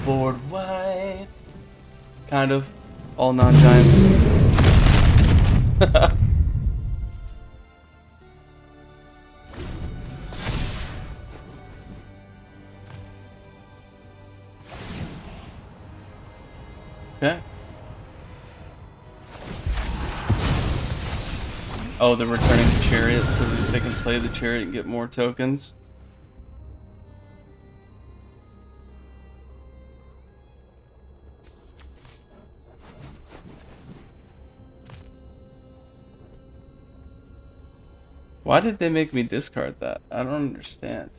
Board wipe. Kind of. All non-giants. Okay. Oh, they're returning the chariot so that they can play the chariot and get more tokens. Why did they make me discard that? I don't understand.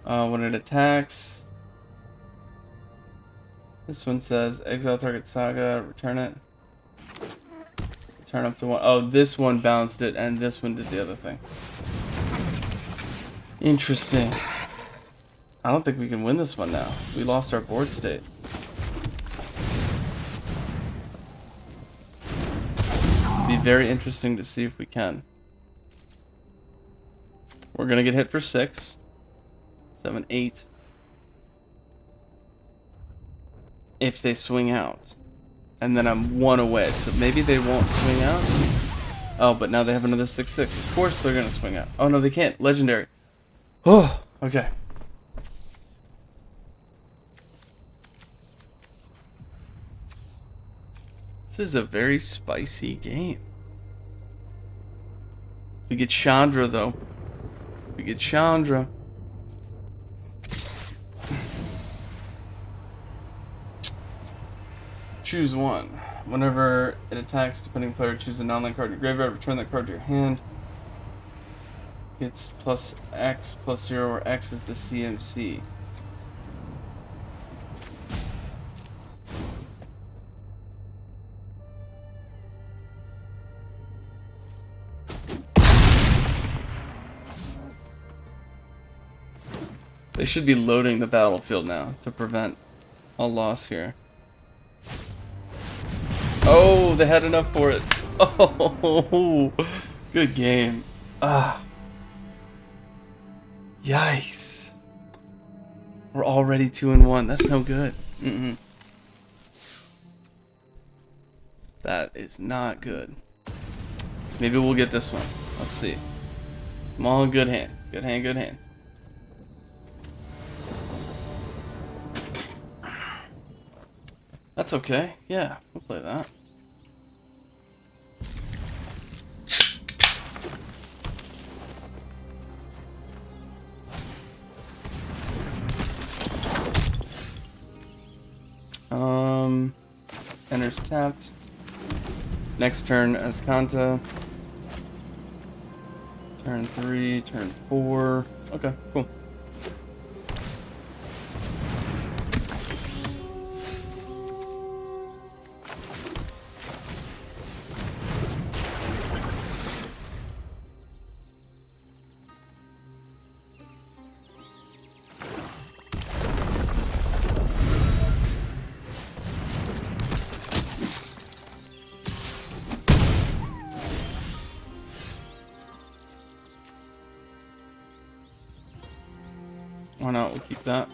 When it attacks, this one says exile target saga, return it. Return up to 1. Oh, this one bounced it, and this one did the other thing. Interesting. I don't think we can win this one now. We lost our board state. It'd be very interesting to see if we can. We're gonna get hit for 6. 7, 8. If they swing out. And then I'm 1 away, so maybe they won't swing out. Oh, but now they have another 6/6. Of course they're gonna swing out. Oh no, they can't. Legendary. Oh, okay. This is a very spicy game. We get Chandra though. We get Chandra. Choose one. Whenever it attacks, depending player, choose a non-land card in your graveyard, return that card to your hand. It's plus X plus 0, where X is the CMC. They should be loading the battlefield now to prevent a loss here. Oh, they had enough for it. Oh, good game. Ah. Yikes. We're already 2-1. That's no good. That is not good. Maybe we'll get this one. Let's see. Come on, good hand. Good hand, good hand. That's okay. Yeah, we'll play that. Enters tapped. Next turn as Kanta. Turn 3, turn 4. Okay, cool. Why not? We'll keep that.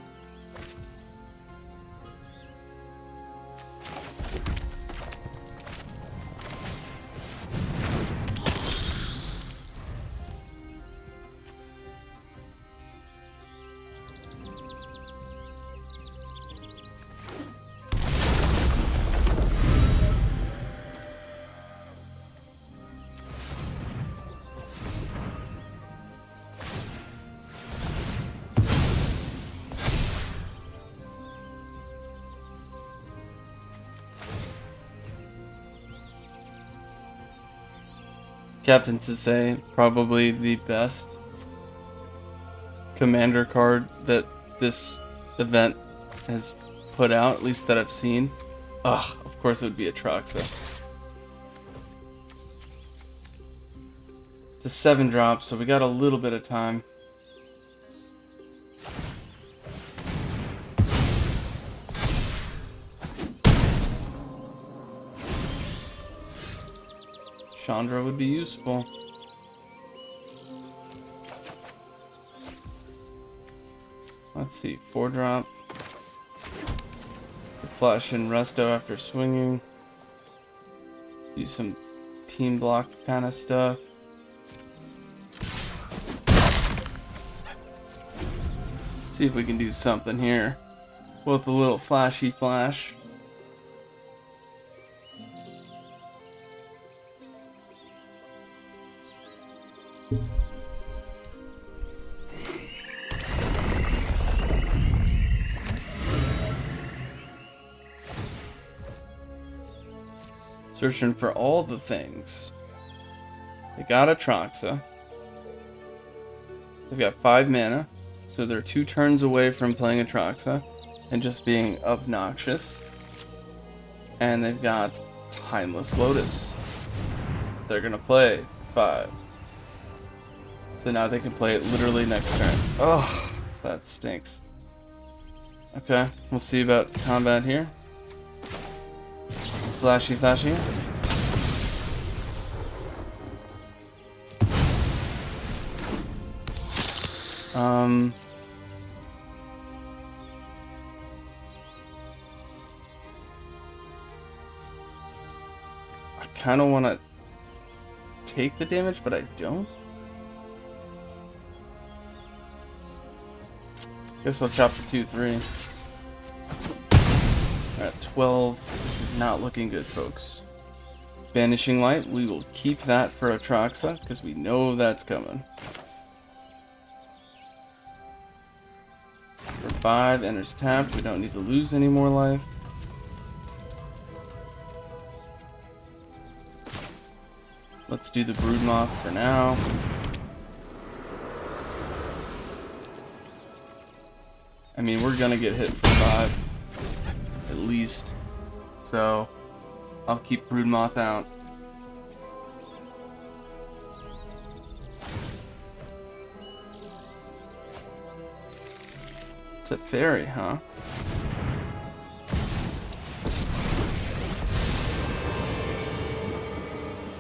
Captain to say probably the best commander card that this event has put out, at least that I've seen. Ugh, of course it would be a Troxa. It's a 7-drop, so we got a little bit of time. Chandra would be useful. Let's see, 4-drop. Flash in Resto after swinging. Do some team block kind of stuff. See if we can do something here with a little flashy flash. Searching for all the things. They got Atraxa. They've got 5 mana, so they're 2 turns away from playing Atraxa and just being obnoxious. And they've got Timeless Lotus. They're gonna play 5. So now they can play it literally next turn. Oh, that stinks. Okay, we'll see about combat here. Flashy, flashy. I kind of want to take the damage, but I don't. Guess I'll chop the 2-3. We're at 12. This is not looking good, folks. Banishing Light, we will keep that for Atraxa, because we know that's coming. For 5, enters tapped. We don't need to lose any more life. Let's do the Broodmoth for now. I mean, we're gonna get hit for 5, at least. So, I'll keep Broodmoth out. It's a fairy, huh?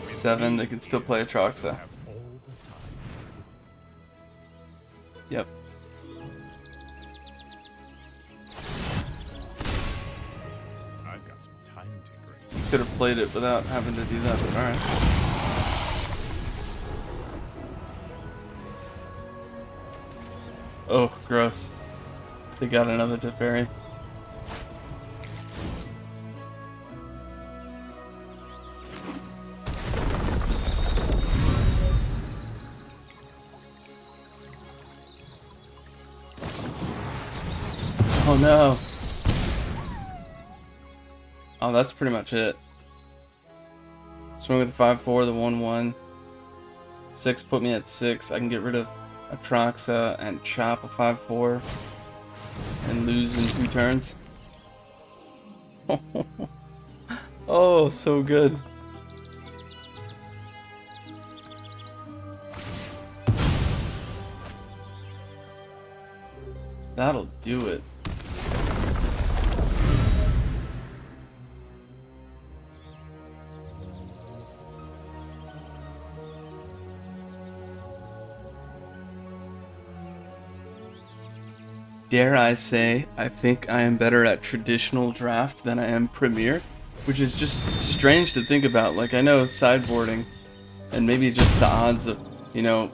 Seven, they can still play Atraxa. Yep.
I've got some time tinkering.
You could have played it without having to do that, but alright. Oh, gross. They got another Teferi. Oh no. Oh, that's pretty much it. Swing with the 5-4, the 1-1. 6 put me at 6. I can get rid of Atraxa and chop a 5-4 and lose in 2 turns. Oh, so good. That'll do it. Dare I say, I think I am better at traditional draft than I am Premier, which is just strange to think about. Like, I know sideboarding and maybe just the odds of, you know,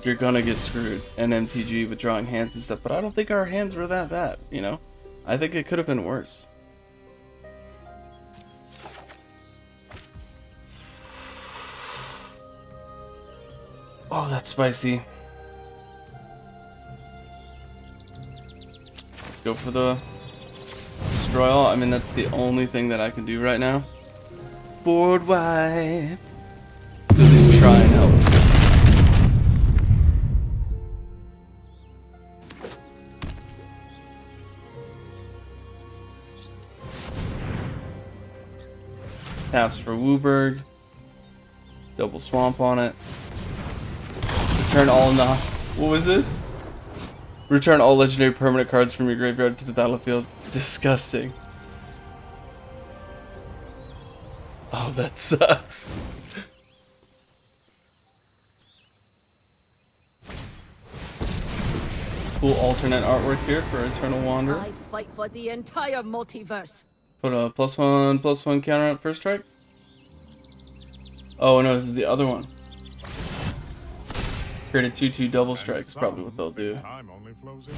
you're gonna get screwed and MTG with drawing hands and stuff, but I don't think our hands were that bad, you know? I think it could have been worse. Oh, that's spicy. Let's go for the destroy all. I mean, that's the only thing that I can do right now. Board wipe. At least try and help. Taps for Wooburg. Double swamp on it. Return all what was this? Return all legendary permanent cards from your graveyard to the battlefield. Disgusting. Oh, that sucks. Cool alternate artwork here for Eternal Wanderer.
I fight for the entire multiverse.
Put a +1/+1 counter at first strike. Oh no, this is the other one. Create a 2/2 double strike is probably what they'll do.
Time only flows in.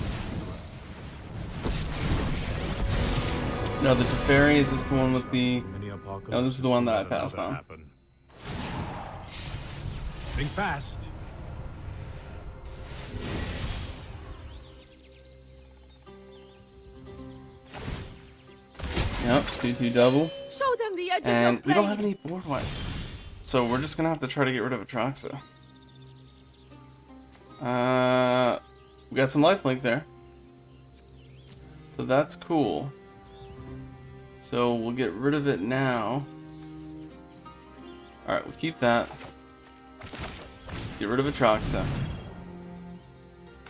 No, the Teferi, is this the one with the... No, this is the one that I passed on.
Think fast.
Yep, 2/2 double.
Show them the edge of
And
your
we don't have
blade.
any board wipes. So we're just gonna have to try to get rid of Atraxa. We got some lifelink there. So that's cool. So we'll get rid of it now. Alright, we'll keep that. Get rid of Atraxa.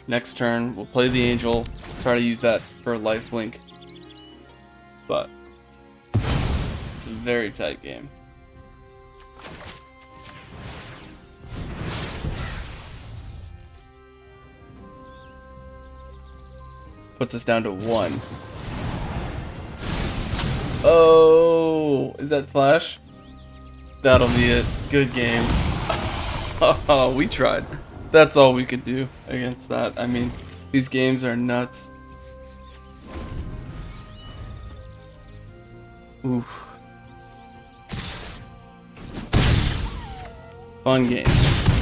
Next turn, we'll play the Angel. Try to use that for a lifelink. But it's a very tight game. Puts us down to 1. Oh, is that Flash? That'll be it. Good game. Oh, we tried. That's all we could do against that. I mean, these games are nuts. Oof. Fun game.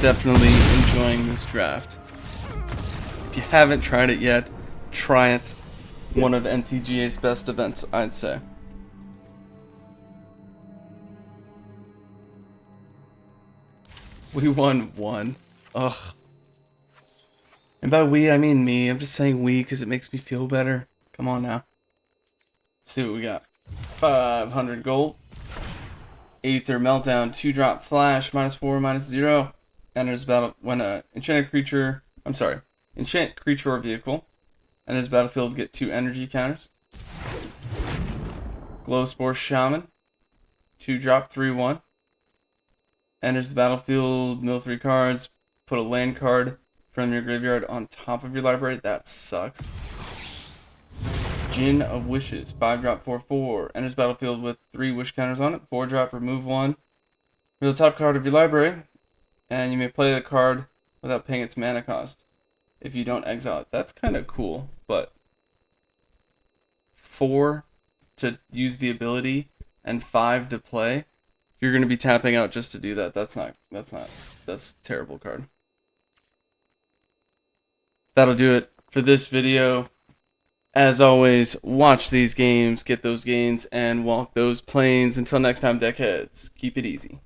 Definitely enjoying this draft. If you haven't tried it yet, try it. One of MTGA's best events, I'd say. We won 1. Ugh. And by we, I mean me. I'm just saying we because it makes me feel better. Come on now. Let's see what we got. 500 gold. Aether Meltdown. 2-drop Flash. -4, -0. Enters battle when a enchanted creature. I'm sorry. Enchant creature or vehicle. Enters battlefield. Get 2 energy counters. Glowspore Shaman. 2-drop 3/1. Enters the battlefield. Mill 3 cards. Put a land card from your graveyard on top of your library. That sucks. Djinn of Wishes. 5-drop 4/4. Enters battlefield with 3 wish counters on it. 4-drop. Remove 1. Reveal the top card of your library. And you may play the card without paying its mana cost. If you don't exile it. That's kind of cool. But 4 to use the ability and 5 to play. You're going to be tapping out just to do that. That's a terrible card. That'll do it for this video. As always, watch these games, get those gains, and walk those planes. Until next time, deckheads, keep it easy.